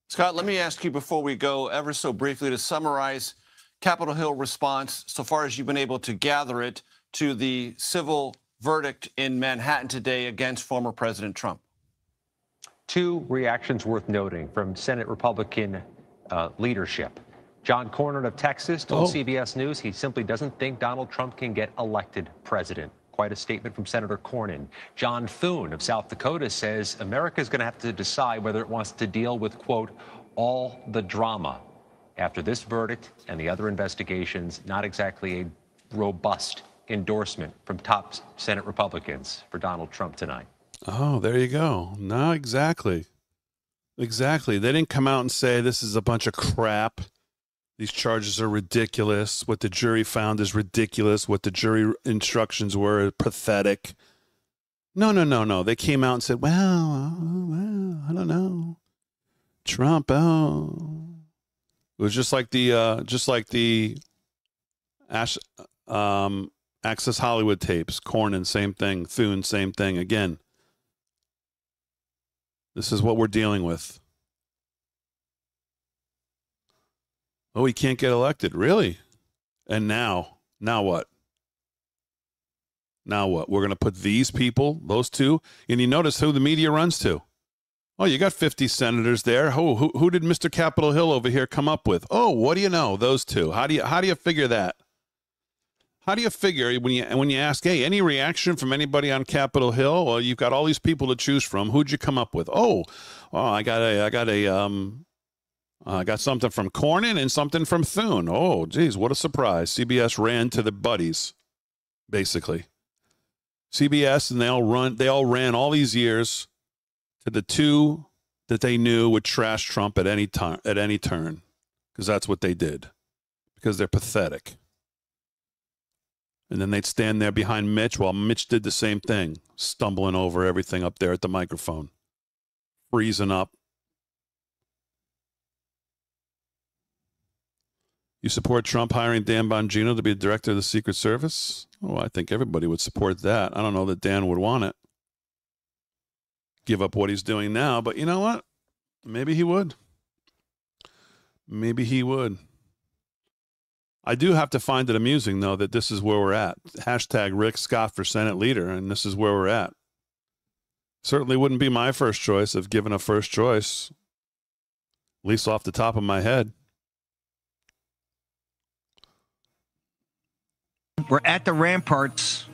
[SPEAKER 13] Scott, let me ask you before we go ever so briefly to summarize Capitol Hill response so far as you've been able to gather it to the civil verdict in Manhattan today against former President Trump.
[SPEAKER 14] Two reactions worth noting from Senate Republican leadership. John Cornyn of Texas told CBS News he simply doesn't think Donald Trump can get elected president. Quite a statement from Senator Cornyn. John Thune of South Dakota says America is going to have to decide whether it wants to deal with, quote, all the drama after this verdict and the other investigations. Not exactly a robust endorsement from top Senate Republicans for Donald Trump tonight.
[SPEAKER 2] Oh, there you go. No, exactly. Exactly. They didn't come out and say this is a bunch of crap. These charges are ridiculous. What the jury found is ridiculous. What the jury instructions were pathetic. No. They came out and said, well, I don't know. Trump, It was just like the Access Hollywood tapes. Cornyn, same thing. Thune, same thing. Again, this is what we're dealing with. Oh, he can't get elected. Really? And now what? Now what? We're going to put these people, those two, and you notice who the media runs to. Oh, you got 50 senators there. Who did Mr. Capitol Hill over here come up with? Oh, what do you know? Those two. How do you figure that? How do you figure when you ask, hey, any reaction from anybody on Capitol Hill? Well, you've got all these people to choose from. Who'd you come up with? I got something from Cornyn and something from Thune. Oh, geez, what a surprise. CBS ran to the buddies, basically. CBS, and they all ran all these years to the two that they knew would trash Trump at any turn, because that's what they did, because they're pathetic. And then they'd stand there behind Mitch while Mitch did the same thing, stumbling over everything up there at the microphone, freezing up. You support Trump hiring Dan Bongino to be the director of the Secret Service? Oh, I think everybody would support that. I don't know that Dan would want it. Give up what he's doing now, but you know what? Maybe he would. Maybe he would. I do have to find it amusing, though, that this is where we're at. Hashtag Rick Scott for Senate leader, and this is where we're at. Certainly wouldn't be my first choice if given a first choice, at least off the top of my head.
[SPEAKER 15] We're at the ramparts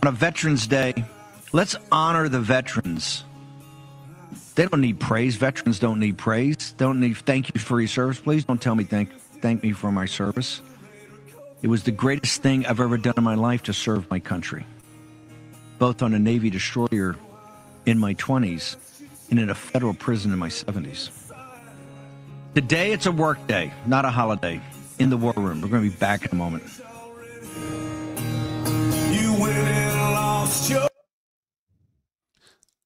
[SPEAKER 15] on a Veterans Day. Let's honor the veterans. They don't need praise. Veterans don't need praise. Don't need thank you for your service. Please don't tell me thank me for my service. It was the greatest thing I've ever done in my life to serve my country, both on a Navy destroyer in my 20s and in a federal prison in my 70s. Today, it's a work day, not a holiday, in the war room. We're going to be back in a moment.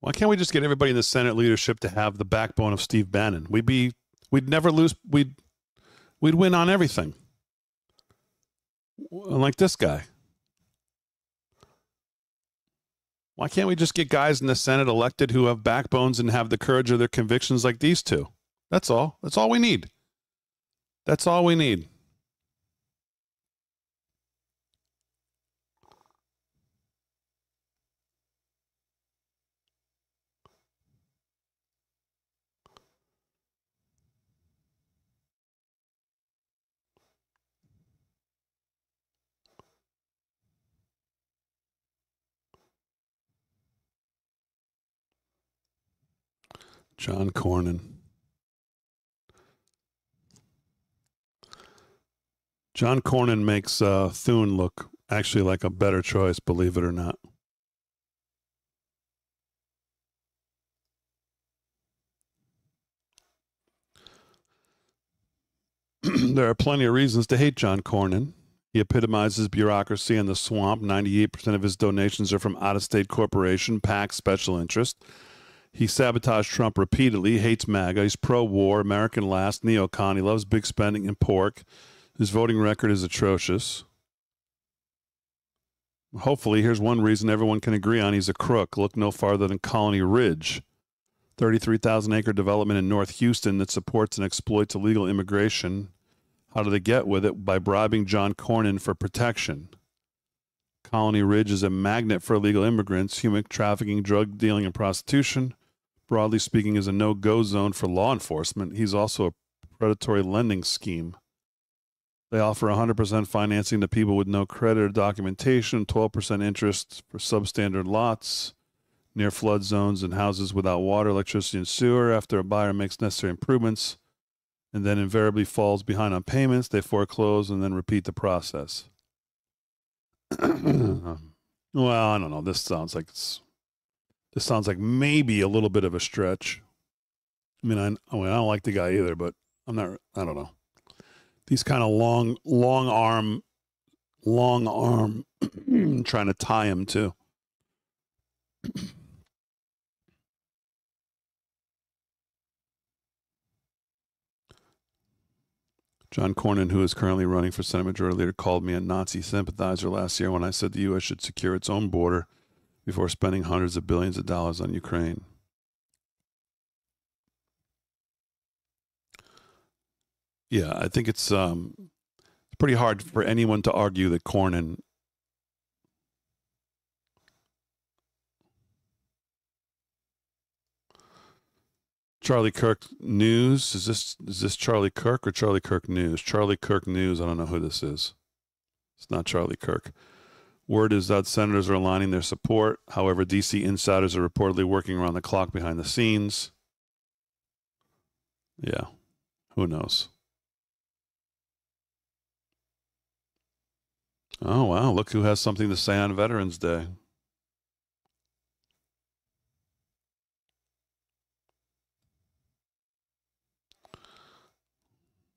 [SPEAKER 2] Why can't we just get everybody in the Senate leadership to have the backbone of Steve Bannon? We'd never lose. We'd win on everything. Like this guy. Why can't we just get guys in the Senate elected who have backbones and have the courage of their convictions like these two? That's all. That's all we need. That's all we need. John Cornyn. John Cornyn makes Thune look actually like a better choice, believe it or not. There are plenty of reasons to hate John Cornyn. He epitomizes bureaucracy and the swamp. 98% of his donations are from out-of-state corporation, PAC, special interest. He sabotaged Trump repeatedly, hates MAGA, he's pro-war, American last, neocon, he loves big spending and pork. His voting record is atrocious. Hopefully, here's one reason everyone can agree on: he's a crook. Look no farther than Colony Ridge, 33,000-acre development in North Houston that supports and exploits illegal immigration. How do they get with it? By bribing John Cornyn for protection. Colony Ridge is a magnet for illegal immigrants, human trafficking, drug dealing, and prostitution. Broadly speaking, is a no-go zone for law enforcement. He's also a predatory lending scheme. They offer 100% financing to people with no credit or documentation, 12% interest for substandard lots near flood zones and houses without water, electricity, and sewer. After a buyer makes necessary improvements and then invariably falls behind on payments, they foreclose and then repeat the process. Well, I don't know. This sounds like maybe a little bit of a stretch. I don't like the guy either, but I don't know. These kind of long arm trying to tie him too. John Cornyn, who is currently running for Senate Majority Leader, called me a Nazi sympathizer last year when I said the U.S. should secure its own border before spending hundreds of billions of dollars on Ukraine. Yeah, I think it's pretty hard for anyone to argue that Cornyn Charlie Kirk News. Is this Charlie Kirk or Charlie Kirk News? Charlie Kirk News. I don't know who this is. It's not Charlie Kirk. Word is that senators are aligning their support. However, D.C. insiders are reportedly working around the clock behind the scenes. Yeah, who knows? Oh, wow. Look who has something to say on Veterans Day.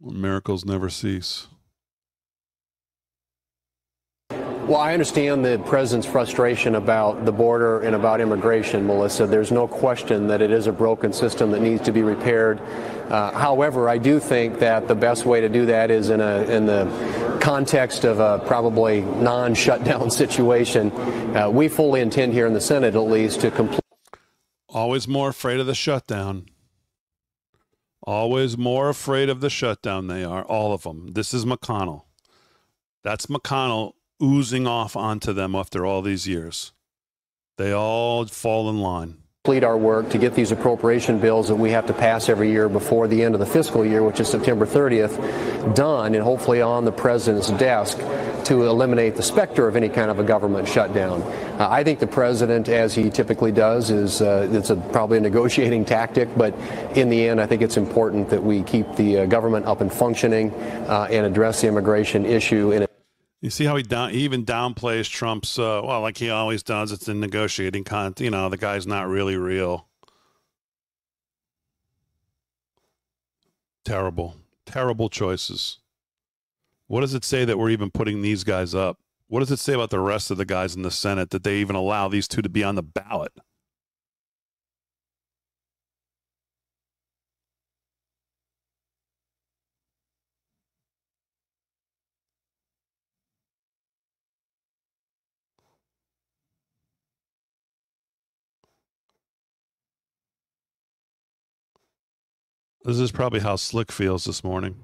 [SPEAKER 2] Well, miracles never cease.
[SPEAKER 16] Well, I understand the president's frustration about the border and about immigration, Melissa. There's no question that it is a broken system that needs to be repaired. However, I do think that the best way to do that is in the context of a probably non-shutdown situation. We fully intend here in the Senate, at least, to complete.
[SPEAKER 2] Always more afraid of the shutdown. Always more afraid of the shutdown. They are, all of them. This is McConnell. That's McConnell oozing off onto them after all these years. They all fall in line.
[SPEAKER 16] Complete our work to get these appropriation bills that we have to pass every year before the end of the fiscal year, which is September 30th, done and hopefully on the president's desk to eliminate the specter of any kind of a government shutdown. I think the president, as he typically does, it's probably a negotiating tactic, but in the end, I think it's important that we keep the government up and functioning and address the immigration issue.
[SPEAKER 2] You see how he even downplays Trump's, well, like he always does, it's in negotiating content. You know, the guy's not really real. Terrible, terrible choices. What does it say that we're even putting these guys up? What does it say about the rest of the guys in the Senate that they even allow these two to be on the ballot? This is probably how Slick feels this morning.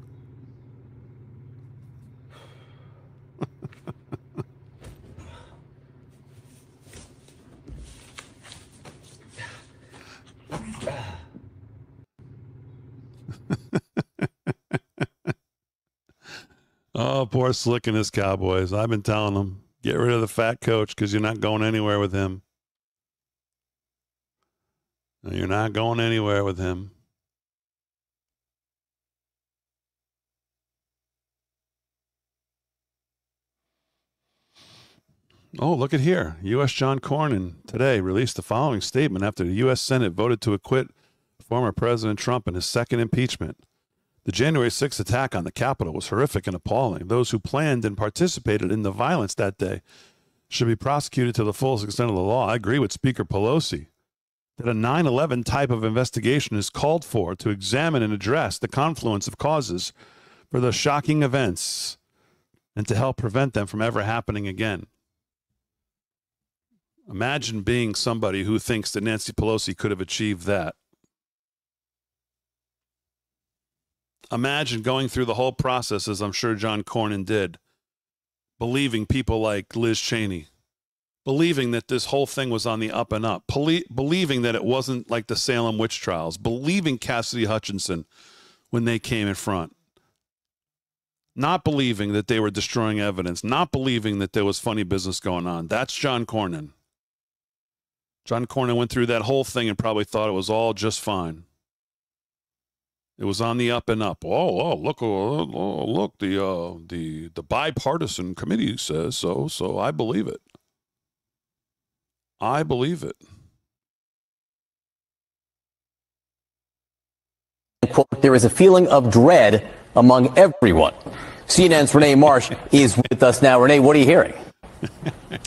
[SPEAKER 2] Oh, poor Slick and his Cowboys. I've been telling them, get rid of the fat coach because you're not going anywhere with him. You're not going anywhere with him. Oh, look at here. U.S. John Cornyn today released the following statement after the U.S. Senate voted to acquit former President Trump in his second impeachment. The January 6th attack on the Capitol was horrific and appalling. Those who planned and participated in the violence that day should be prosecuted to the fullest extent of the law. I agree with Speaker Pelosi that a 9/11 type of investigation is called for to examine and address the confluence of causes for those shocking events and to help prevent them from ever happening again. Imagine being somebody who thinks that Nancy Pelosi could have achieved that. Imagine going through the whole process, as I'm sure John Cornyn did, believing people like Liz Cheney, believing that this whole thing was on the up and up, believing that it wasn't like the Salem witch trials, believing Cassidy Hutchinson when they came in front, not believing that they were destroying evidence, not believing that there was funny business going on. That's John Cornyn. John Cornyn went through that whole thing and probably thought it was all just fine. It was on the up and up. Look, the bipartisan committee says so, so I believe it. I believe it.
[SPEAKER 17] Quote, there is a feeling of dread among everyone. CNN's Renee Marsh is with us now. Renee, what are you hearing?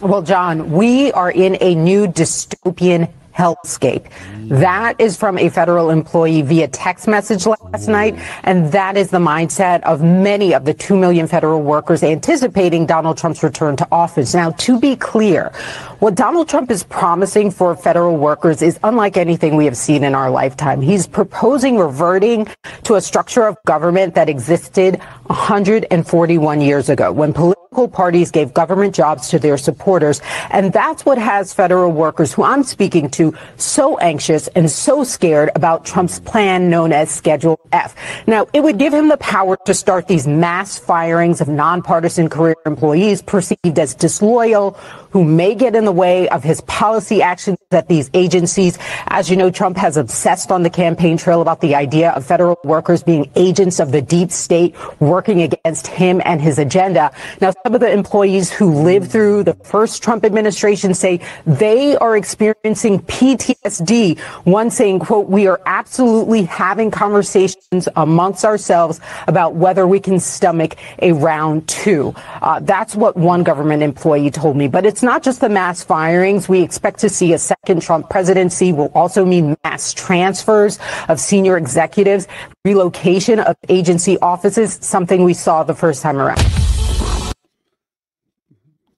[SPEAKER 12] Well, John, we are in a new dystopian hellscape. That is from a federal employee via text message last night, and that is the mindset of many of the 2 million federal workers anticipating Donald Trump's return to office. Now, to be clear, what Donald Trump is promising for federal workers is unlike anything we have seen in our lifetime. He's proposing reverting to a structure of government that existed 141 years ago, when political parties gave government jobs to their supporters. And that's what has federal workers, who I'm speaking to, so anxious and so scared about Trump's plan known as Schedule F. Now, it would give him the power to start these mass firings of nonpartisan career employees perceived as disloyal, who may get in the way of his policy actions at these agencies. As you know, Trump has obsessed on the campaign trail about the idea of federal workers being agents of the deep state working against him and his agenda. Now, some of the employees who lived through the first Trump administration say they are experiencing PTSD. One saying, quote, "We are absolutely having conversations amongst ourselves about whether we can stomach a round two." That's what one government employee told me. But it's not just the mass firings. We expect to see a second Trump presidency will also mean mass transfers of senior executives, relocation of agency offices, something we saw the first time around.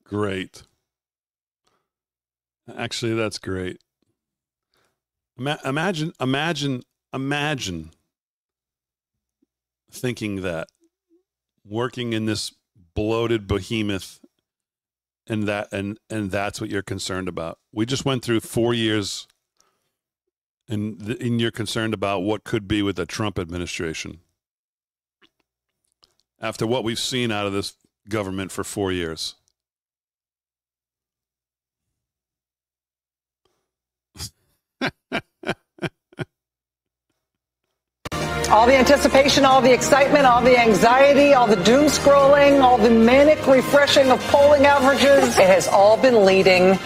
[SPEAKER 2] Great. Actually, that's great. Imagine thinking that, working in this bloated behemoth, and that's what you're concerned about. We just went through 4 years, and you're concerned about what could be with the Trump administration. After what we've seen out of this government for 4 years.
[SPEAKER 18] All the anticipation, all the excitement, all the anxiety, all the doom scrolling, all the manic refreshing of polling averages, it has all been leading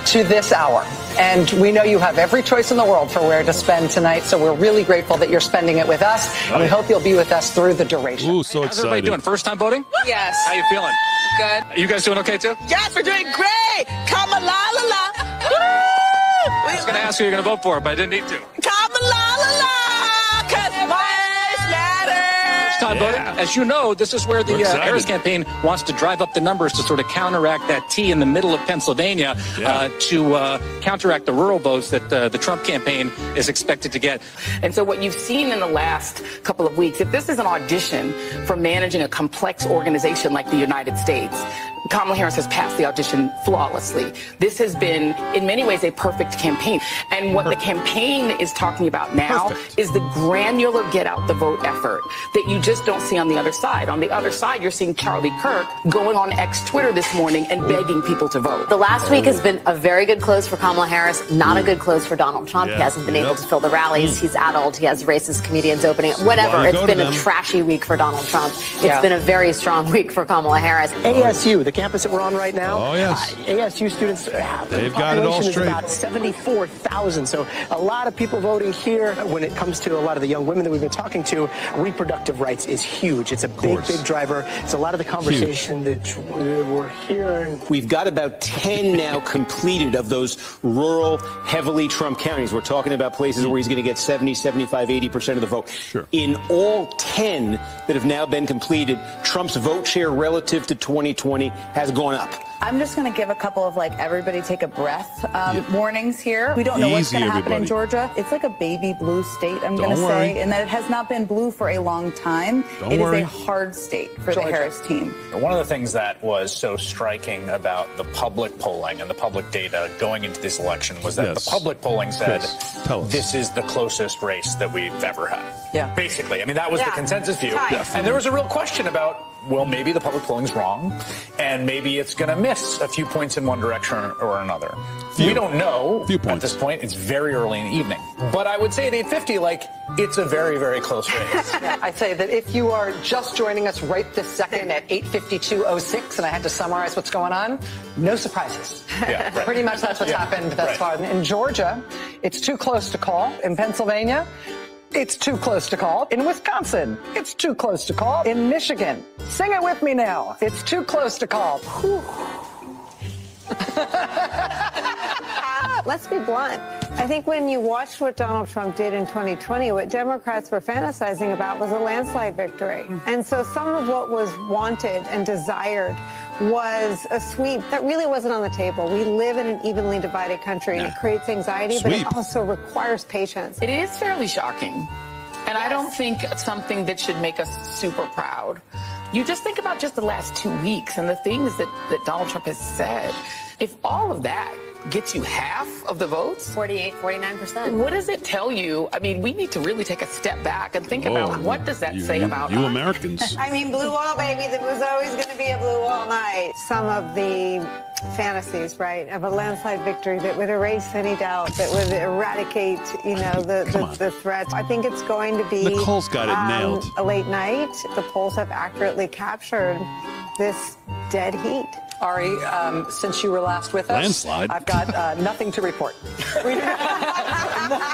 [SPEAKER 18] to this hour. And we know you have every choice in the world for where to spend tonight, so we're really grateful that you're spending it with us, and we hope you'll be with us through the duration.
[SPEAKER 2] Ooh, so excited.
[SPEAKER 19] How's everybody doing? First time voting?
[SPEAKER 18] Yes.
[SPEAKER 19] How you feeling?
[SPEAKER 18] Good.
[SPEAKER 19] Are you guys doing okay, too?
[SPEAKER 18] Yes, we're doing great. Kamala.
[SPEAKER 19] I was going to ask who you're going to vote for, but I didn't need to.
[SPEAKER 18] Kamala, because lives matter.
[SPEAKER 19] First time voting. As you know, this is where the Harris campaign wants to drive up the numbers to sort of counteract that T in the middle of Pennsylvania, to counteract the rural votes that the Trump campaign is expected to get.
[SPEAKER 20] And so what you've seen in the last couple of weeks, if this is an audition for managing a complex organization like the United States, Kamala Harris has passed the audition flawlessly. This has been, in many ways, a perfect campaign. And what the campaign is talking about now is the granular get-out-the-vote effort that you just don't see on the other side. On the other side, you're seeing Charlie Kirk going on X Twitter this morning and begging people to vote.
[SPEAKER 21] The last week has been a very good close for Kamala Harris, not a good close for Donald Trump. He hasn't been able to fill the rallies. He's addled. He has racist comedians opening. Whatever. It's been a trashy week for Donald Trump. It's been a very strong week for Kamala Harris.
[SPEAKER 18] ASU, the campus that we're on right now.
[SPEAKER 2] Oh, yes.
[SPEAKER 18] ASU students,
[SPEAKER 2] they've got it all straight.
[SPEAKER 18] About 74,000. So a lot of people voting here. When it comes to a lot of the young women that we've been talking to, reproductive rights is huge. It's a big driver. It's a lot of the conversation that we're hearing.
[SPEAKER 22] We've got about 10 now completed of those rural, heavily Trump counties. We're talking about places where he's going to get 70, 75, 80% of the vote.
[SPEAKER 2] Sure.
[SPEAKER 22] In all 10 that have now been completed, Trump's vote share relative to 2020 has gone up.
[SPEAKER 23] I'm just going to give a couple of, like, everybody take a breath warnings here. We don't know what's going to happen in Georgia. It's like a baby blue state, I'm going to say, and that it has not been blue for a long time. It is a hard state for the Harris team.
[SPEAKER 24] One of the things that was so striking about the public polling and the public data going into this election was that the public polling said this is the closest race that we've ever had.
[SPEAKER 18] Yeah.
[SPEAKER 24] Basically. I mean, that was the consensus view. And there was a real question about, well, maybe the public polling's wrong, and maybe it's going to miss a few points in one direction or another. We don't know at this point. It's very early in the evening. But I would say at 8:50, like, it's a very, very close race.
[SPEAKER 18] I'd say that if you are just joining us right this second at 8:52:06, and I had to summarize what's going on, no surprises.
[SPEAKER 24] Yeah, right.
[SPEAKER 18] Pretty much that's what's happened thus far. In Georgia, it's too close to call. In Pennsylvania, it's too close to call. In Wisconsin, it's too close to call. In Michigan, sing it with me now. It's too close to call.
[SPEAKER 25] Let's be blunt. I think when you watched what Donald Trump did in 2020, what Democrats were fantasizing about was a landslide victory. And so some of what was wanted and desired was a sweep that really wasn't on the table. We live in an evenly divided country, and it creates anxiety, but it also requires patience.
[SPEAKER 20] It is fairly shocking. And I don't think it's something that should make us super proud. You just think about just the last 2 weeks and the things that Donald Trump has said. If all of that gets you half of the votes,
[SPEAKER 21] 48, 49%.
[SPEAKER 20] What does it tell you? I mean, we need to really take a step back and think about what does that say about
[SPEAKER 2] you
[SPEAKER 20] us?
[SPEAKER 2] Americans.
[SPEAKER 25] I mean, blue wall, baby, that was always going to be a blue wall night. Some of the fantasies, right, of a landslide victory that would erase any doubt, that would eradicate, you know, the threats. I think it's going to be
[SPEAKER 2] Nicole's got it nailed.
[SPEAKER 25] A late night. The polls have accurately captured this dead heat.
[SPEAKER 18] Ari, since you were last with us,
[SPEAKER 2] Landslide.
[SPEAKER 18] I've got nothing to report.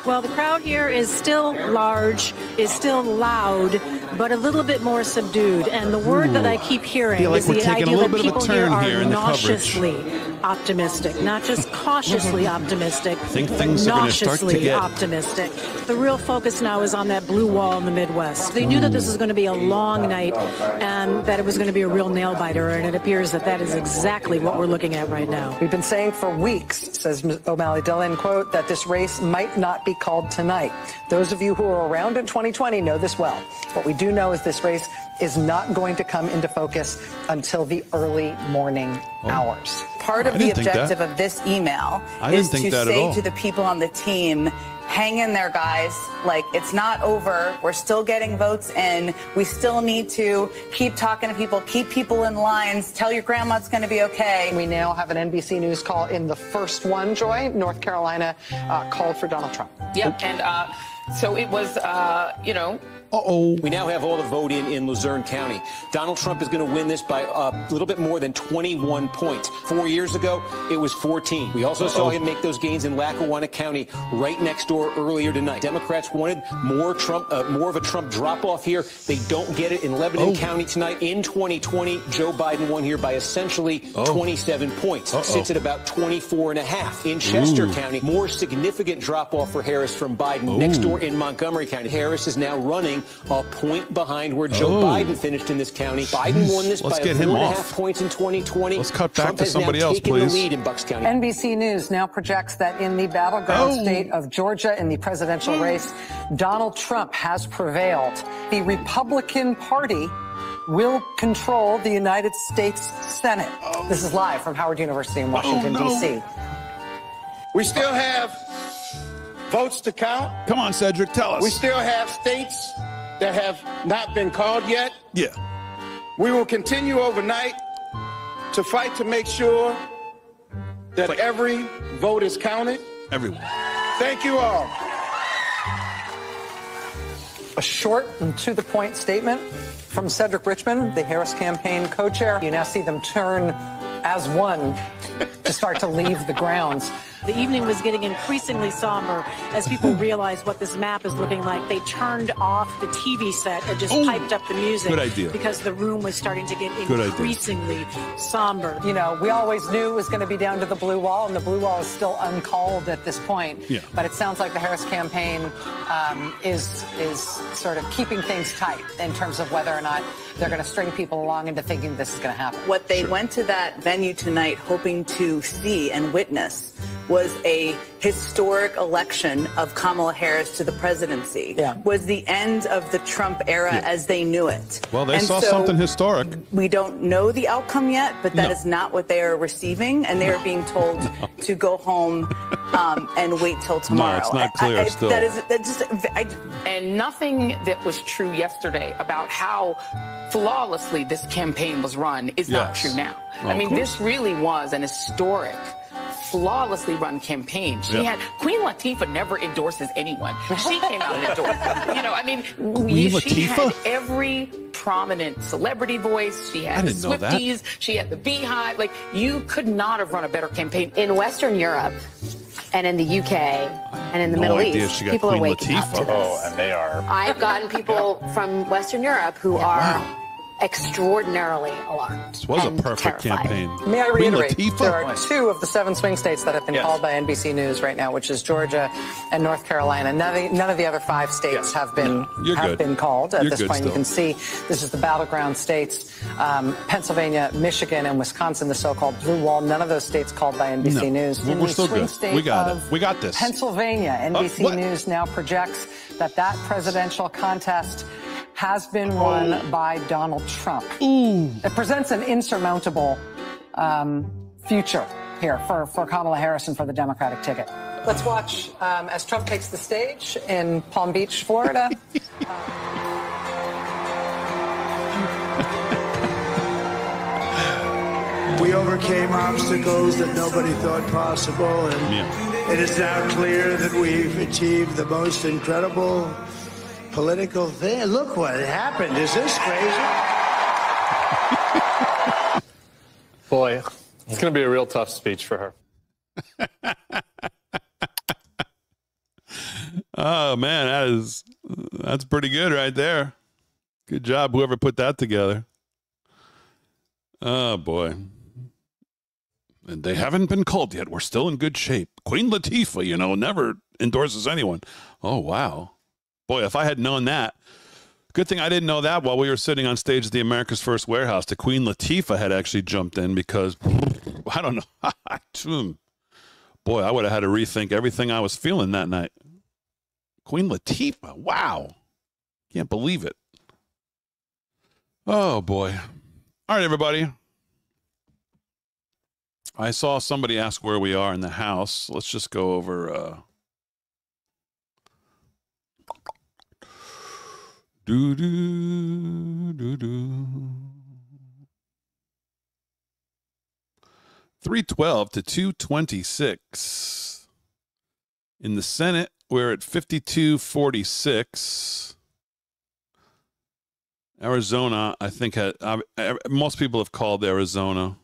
[SPEAKER 1] Well, the crowd here is still large, is still loud, but a little bit more subdued. And the word that I keep hearing is the idea that people here are nauseously optimistic, not just cautiously optimistic,
[SPEAKER 2] Think things are going to start to
[SPEAKER 1] nauseously
[SPEAKER 2] get
[SPEAKER 1] optimistic. The real focus now is on that blue wall in the Midwest. They knew that this was going to be a long night and that it was going to be a real nail biter, and it appears that that is exactly what we're looking at right now.
[SPEAKER 18] We've been saying for weeks, says O'Malley Dillon, quote, that this race might not be called tonight. Those of you who were around in 2020 know this well. What we do know is this race is not going to come into focus until the early morning hours.
[SPEAKER 23] Part of the objective of this email is to say to the people on the team, hang in there, guys. Like, it's not over. We're still getting votes in. We still need to keep talking to people, keep people in lines, tell your grandma it's going to be okay.
[SPEAKER 18] We now have an NBC News call in the first one, Joy. North Carolina called for Donald Trump.
[SPEAKER 20] Yep, and so it was, you know.
[SPEAKER 22] We now have all the vote in Luzerne County. Donald Trump is going to win this by a little bit more than 21 points. 4 years ago, it was 14. We also saw him make those gains in Lackawanna County right next door earlier tonight. Democrats wanted more of a Trump drop-off here. They don't get it in Lebanon County tonight. In 2020, Joe Biden won here by essentially 27 points. Sits at about 24.5. In Chester County, more significant drop-off for Harris from Biden. Next door in Montgomery County, Harris is now running a point behind where Joe Biden finished in this county. Biden won this by 4.5 points in 2020.
[SPEAKER 2] Let's cut back
[SPEAKER 22] Trump
[SPEAKER 2] to somebody else, please.
[SPEAKER 22] Taken the lead in Bucks County.
[SPEAKER 18] NBC News now projects that in the battleground state of Georgia in the presidential race, Donald Trump has prevailed. The Republican Party will control the United States Senate. This is live from Howard University in Washington, D.C.
[SPEAKER 3] We still have votes to count.
[SPEAKER 2] Come on, Cedric, tell us.
[SPEAKER 3] We still have states that have not been called yet.
[SPEAKER 2] Yeah.
[SPEAKER 3] We will continue overnight to fight to make sure that every vote is counted.
[SPEAKER 2] Everyone.
[SPEAKER 3] Thank you all.
[SPEAKER 18] A short and to-the-point statement from Cedric Richmond, the Harris campaign co-chair. You now see them turn as one to start to leave the grounds.
[SPEAKER 1] The evening was getting increasingly somber as people realized what this map is looking like. They turned off the TV set and just piped up the music.
[SPEAKER 2] Good idea.
[SPEAKER 1] Because the room was starting to get increasingly somber.
[SPEAKER 18] You know, we always knew it was going to be down to the blue wall, and the blue wall is still uncalled at this point.
[SPEAKER 2] Yeah.
[SPEAKER 18] But it sounds like the Harris campaign is sort of keeping things tight in terms of whether or not they're going to string people along into thinking this is going to happen.
[SPEAKER 23] What they went to that venue tonight hoping to see and witness was a historic election of Kamala Harris to the presidency. Was the end of the Trump era as they knew it.
[SPEAKER 2] Well, they saw something historic.
[SPEAKER 23] We don't know the outcome yet, but that is not what they are receiving, and they are being told to go home and wait till tomorrow.
[SPEAKER 2] No, it's not clear still.
[SPEAKER 20] And nothing that was true yesterday about how flawlessly this campaign was run is not true now.
[SPEAKER 2] Well,
[SPEAKER 20] I mean, this really was an historic, flawlessly run campaign. She had Queen Latifah never endorses anyone. She came out and endorsed. You know, I mean, she had every prominent celebrity voice. She had the Swifties. She had the Beehive. Like, you could not have run a better campaign.
[SPEAKER 21] In Western Europe and in the UK and in the Middle East, people are waking up to this.
[SPEAKER 24] And they are.
[SPEAKER 21] I've gotten people from Western Europe who are extraordinarily alarmed.
[SPEAKER 2] This was a perfect campaign.
[SPEAKER 18] May I reiterate, there are 2 of the 7 swing states that have been called by NBC News right now, which is Georgia and North Carolina. None of the other 5 states have been called at this point. You can see this is the battleground states, Pennsylvania, Michigan, and Wisconsin, the so-called blue wall. None of those states called by NBC News.
[SPEAKER 2] Well, we're still good. We got it. We got this.
[SPEAKER 18] Pennsylvania, NBC News now projects that presidential contest has been won by Donald Trump. It presents an insurmountable future here for Kamala Harris and for the Democratic ticket. Let's watch as Trump takes the stage in Palm Beach, Florida.
[SPEAKER 4] We overcame obstacles that nobody thought possible, and it is now clear that we've achieved the most incredible political thing. Look what happened. Is this crazy?
[SPEAKER 5] boy. It's going to be a real tough speech for her.
[SPEAKER 2] Oh, man, that's pretty good right there. Good job, whoever put that together. Oh, boy. And they haven't been called yet. We're still in good shape. Queen Latifah, never endorses anyone. Oh, wow. Boy, if I had known that. Good thing I didn't know that while we were sitting on stage at the America's First Warehouse. The Queen Latifah had actually jumped in because, I don't know. Boy, I would have had to rethink everything I was feeling that night. Queen Latifah, wow. Can't believe it. Oh, boy. All right, everybody. I saw somebody ask where we are in the house. Let's just go over. Do-do-do-do. 312 to 226. In the Senate, we're at 52-46. Arizona, I think, most people have called Arizona,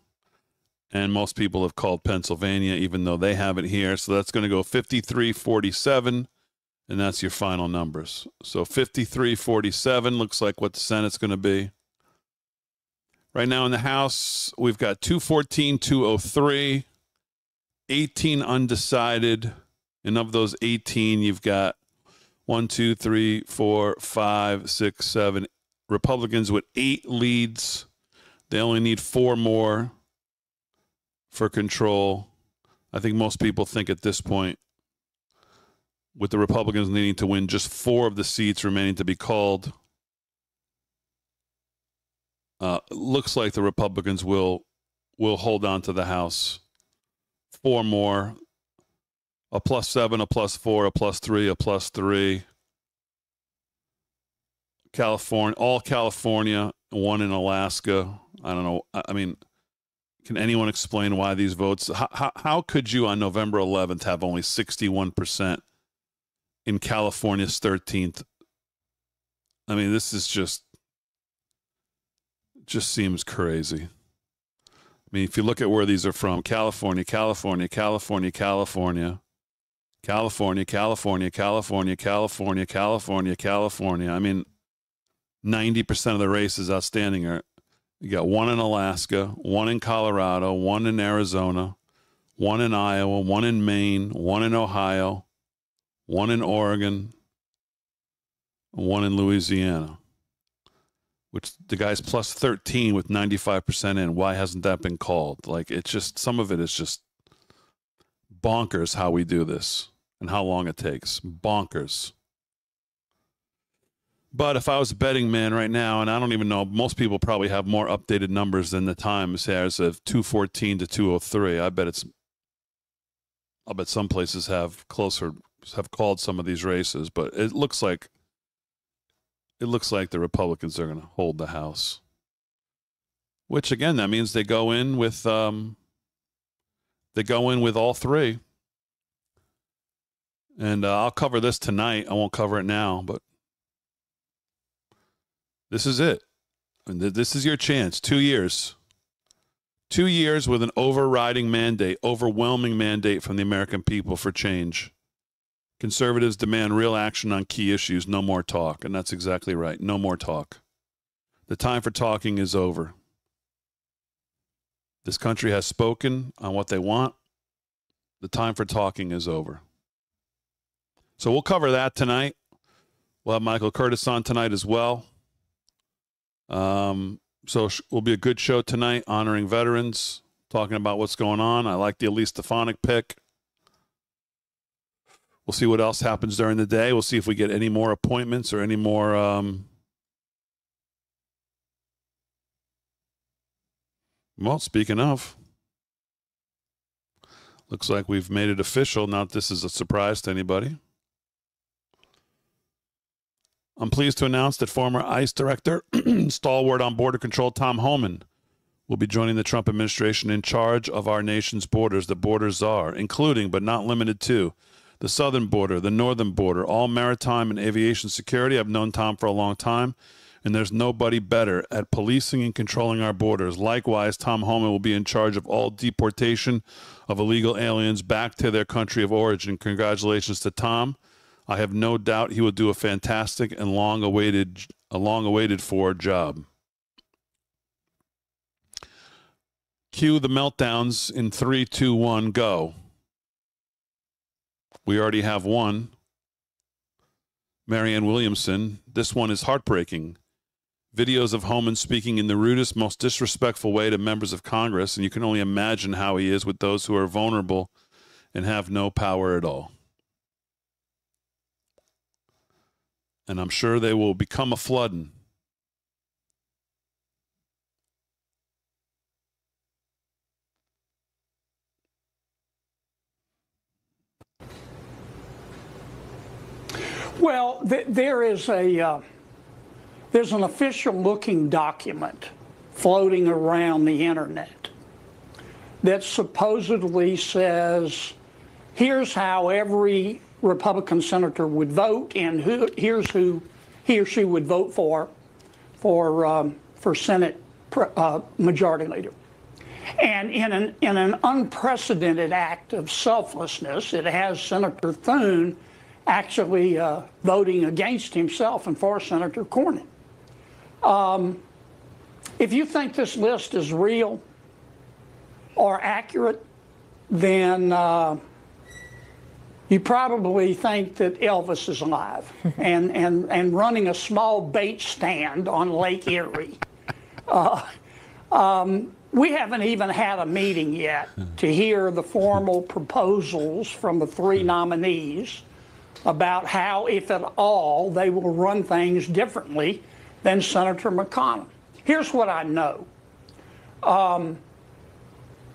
[SPEAKER 2] and most people have called Pennsylvania, even though they have it here. So that's going to go 53-47, and that's your final numbers. So 53-47 looks like what the Senate's going to be. Right now in the House, we've got 214-203, 18 undecided. And of those 18, you've got 1, 2, 3, 4, 5, 6, 7 Republicans with 8 leads. They only need 4 more for control. I think most people think at this point, with the Republicans needing to win just 4 of the seats remaining to be called, looks like the Republicans will hold on to the House. 4 more. A +7, a +4, a +3, a +3. California, all California, 1 in Alaska. I don't know. I mean, can anyone explain why these votes? How could you on November 11th have only 61% in California's 13th? I mean, this is just seems crazy. I mean, if you look at where these are from, California, California, California, California. California, California, California, California, California, California. I mean, 90% of the races outstanding are, you got 1 in Alaska, 1 in Colorado, 1 in Arizona, 1 in Iowa, 1 in Maine, 1 in Ohio, 1 in Oregon, 1 in Louisiana, which the guy's +13 with 95% in. Why hasn't that been called? Like, it's just, some of it is just bonkers how we do this and how long it takes. Bonkers. But if I was a betting man right now, and I don't even know, most people probably have more updated numbers than the Times has of 214 to 203. I'll bet some places have called some of these races, but it looks like the Republicans are going to hold the House. Which again, that means they go in with all 3. And I'll cover this tonight. I won't cover it now, but this is it. And this is your chance. 2 years. 2 years with an overriding mandate, overwhelming mandate from the American people for change. Conservatives demand real action on key issues. No more talk. And that's exactly right. No more talk. The time for talking is over. This country has spoken on what they want. The time for talking is over. So we'll cover that tonight. We'll have Michael Curtis on tonight as well. So will be a good show tonight, honoring veterans, talking about what's going on. I like the Elise Stefanik pick. We'll see what else happens during the day. We'll see if we get any more appointments or any more well, speaking of, looks like we've made it official. Not that this is a surprise to anybody. I'm pleased to announce that former ICE Director, stalwart on border control Tom Homan, will be joining the Trump administration in charge of our nation's borders, the border czar, including but not limited to the southern border, the northern border, all maritime and aviation security. I've known Tom for a long time, and there's nobody better at policing and controlling our borders. Likewise, Tom Homan will be in charge of all deportation of illegal aliens back to their country of origin. Congratulations to Tom. I have no doubt he will do a fantastic and long-awaited for job. Cue the meltdowns in 3, 2, 1, go. We already have one. Marianne Williamson. This one is heartbreaking. Videos of Homan speaking in the rudest, most disrespectful way to members of Congress, and you can only imagine how he is with those who are vulnerable and have no power at all. And I'm sure they will become a flooding.
[SPEAKER 6] Well, there's an official-looking document floating around the internet that supposedly says, here's how every Republican senator would vote, and here's who he or she would vote for Senate Majority Leader. And in an unprecedented act of selflessness, it has Senator Thune actually voting against himself and for Senator Cornyn. If you think this list is real or accurate, then you probably think that Elvis is alive and running a small bait stand on Lake Erie. We haven't even had a meeting yet to hear the formal proposals from the three nominees about how, if at all, they will run things differently than Senator McConnell. Here's what I know.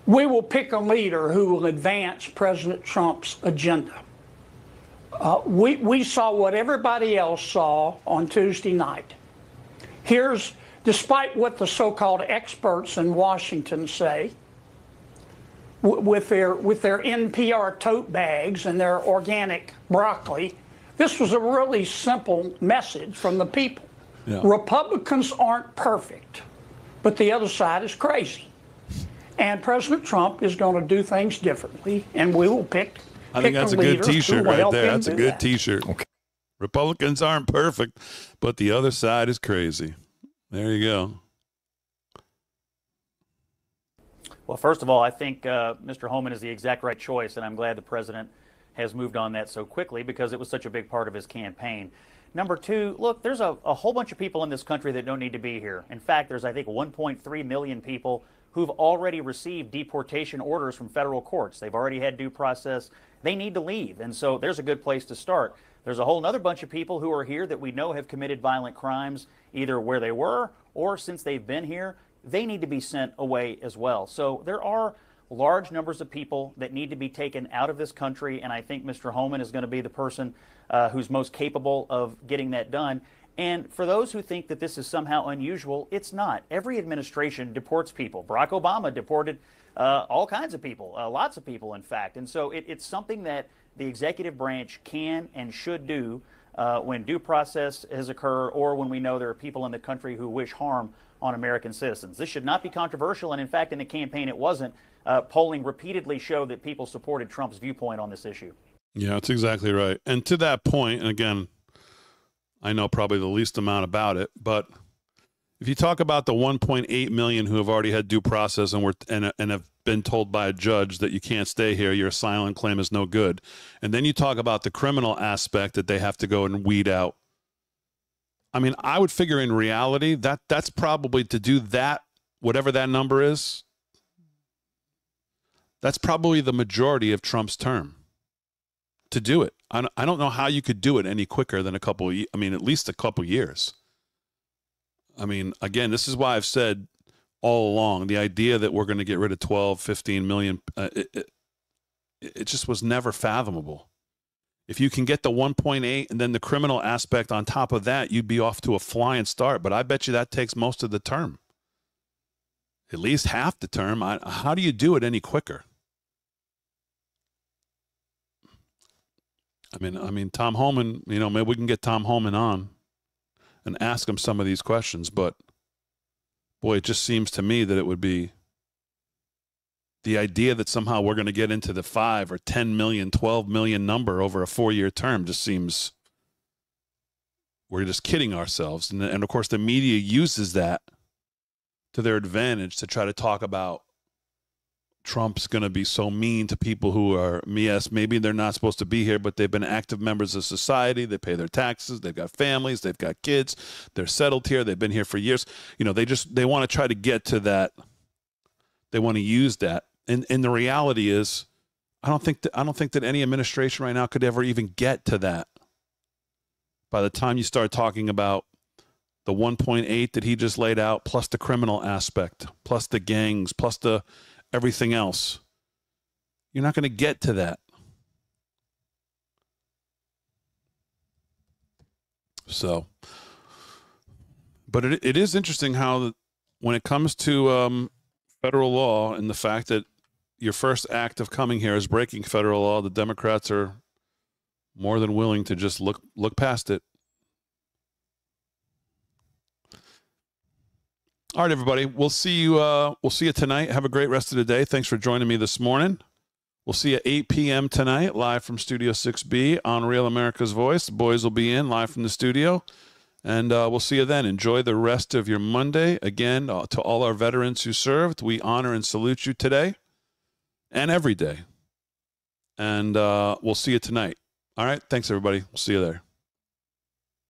[SPEAKER 6] We will pick a leader who will advance President Trump's agenda. We saw what everybody else saw on Tuesday night. Despite what the so-called experts in Washington say, with their NPR tote bags and their organic broccoli, this was a really simple message from the people. Yeah. Republicans aren't perfect, but the other side is crazy. And President Trump is going to do things differently, and we will pick
[SPEAKER 2] I think that's a good T-shirt right there. That's a good T-shirt. Okay. Republicans aren't perfect, but the other side is crazy. There you go.
[SPEAKER 8] Well, first of all, I think Mr. Homan is the exact right choice, and I'm glad the president has moved on that so quickly because it was such a big part of his campaign. Number two, look, there's a whole bunch of people in this country that don't need to be here. In fact, there's, I think, 1.3 million people who've already received deportation orders from federal courts. They've already had due process. They need to leave, and so there's a good place to start. There's a whole other bunch of people who are here that we know have committed violent crimes, either where they were or since they've been here. They need to be sent away as well. So there are large numbers of people that need to be taken out of this country, and I think Mr. Homan is going to be the person who's most capable of getting that done. And for those who think that this is somehow unusual, it's not. Every administration deports people. Barack Obama deported all kinds of people, lots of people, in fact. And so it's something that the executive branch can and should do when due process has occurred or when we know there are people in the country who wish harm on American citizens. This should not be controversial, and in fact, in the campaign, it wasn't. Polling repeatedly showed that people supported Trump's viewpoint on this issue.
[SPEAKER 2] Yeah, that's exactly right. And to that point, and again, I know probably the least amount about it, but if you talk about the 1.8 million who have already had due process and have been told by a judge that you can't stay here, your asylum claim is no good, and then you talk about the criminal aspect that they have to go and weed out. I mean, I would figure in reality that's probably to do that, whatever that number is, that's probably the majority of Trump's term to do it. I don't know how you could do it any quicker than at least a couple years. I mean, again, this is why I've said all along, the idea that we're going to get rid of 12, 15 million, it just was never fathomable. If you can get the 1.8 and then the criminal aspect on top of that, you'd be off to a flying start. But I bet you that takes most of the term, at least half the term. How do you do it any quicker? I mean, Tom Homan, maybe we can get Tom Homan on and ask them some of these questions. But, boy, it just seems to me that it would be the idea that somehow we're going to get into the 5 or 10 million, 12 million number over a 4-year term just seems we're just kidding ourselves. And of course, the media uses that to their advantage to try to talk about Trump's going to be so mean to people who are, yes, maybe they're not supposed to be here, but they've been active members of society. They pay their taxes. They've got families. They've got kids. They're settled here. They've been here for years. You know, they want to try to get to that. They want to use that. And the reality is, I don't think that any administration right now could ever even get to that. By the time you start talking about the 1.8 that he just laid out, plus the criminal aspect, plus the gangs, plus the everything else, you're not going to get to that. So, but it is interesting how when it comes to federal law and the fact that your first act of coming here is breaking federal law, the Democrats are more than willing to just look past it. All right, everybody. We'll see you tonight. Have a great rest of the day. Thanks for joining me this morning. We'll see you at 8 p.m. tonight, live from Studio 6B on Real America's Voice. The boys will be in live from the studio. And we'll see you then. Enjoy the rest of your Monday. Again, to all our veterans who served, we honor and salute you today and every day. And we'll see you tonight. All right. Thanks, everybody. We'll see you there.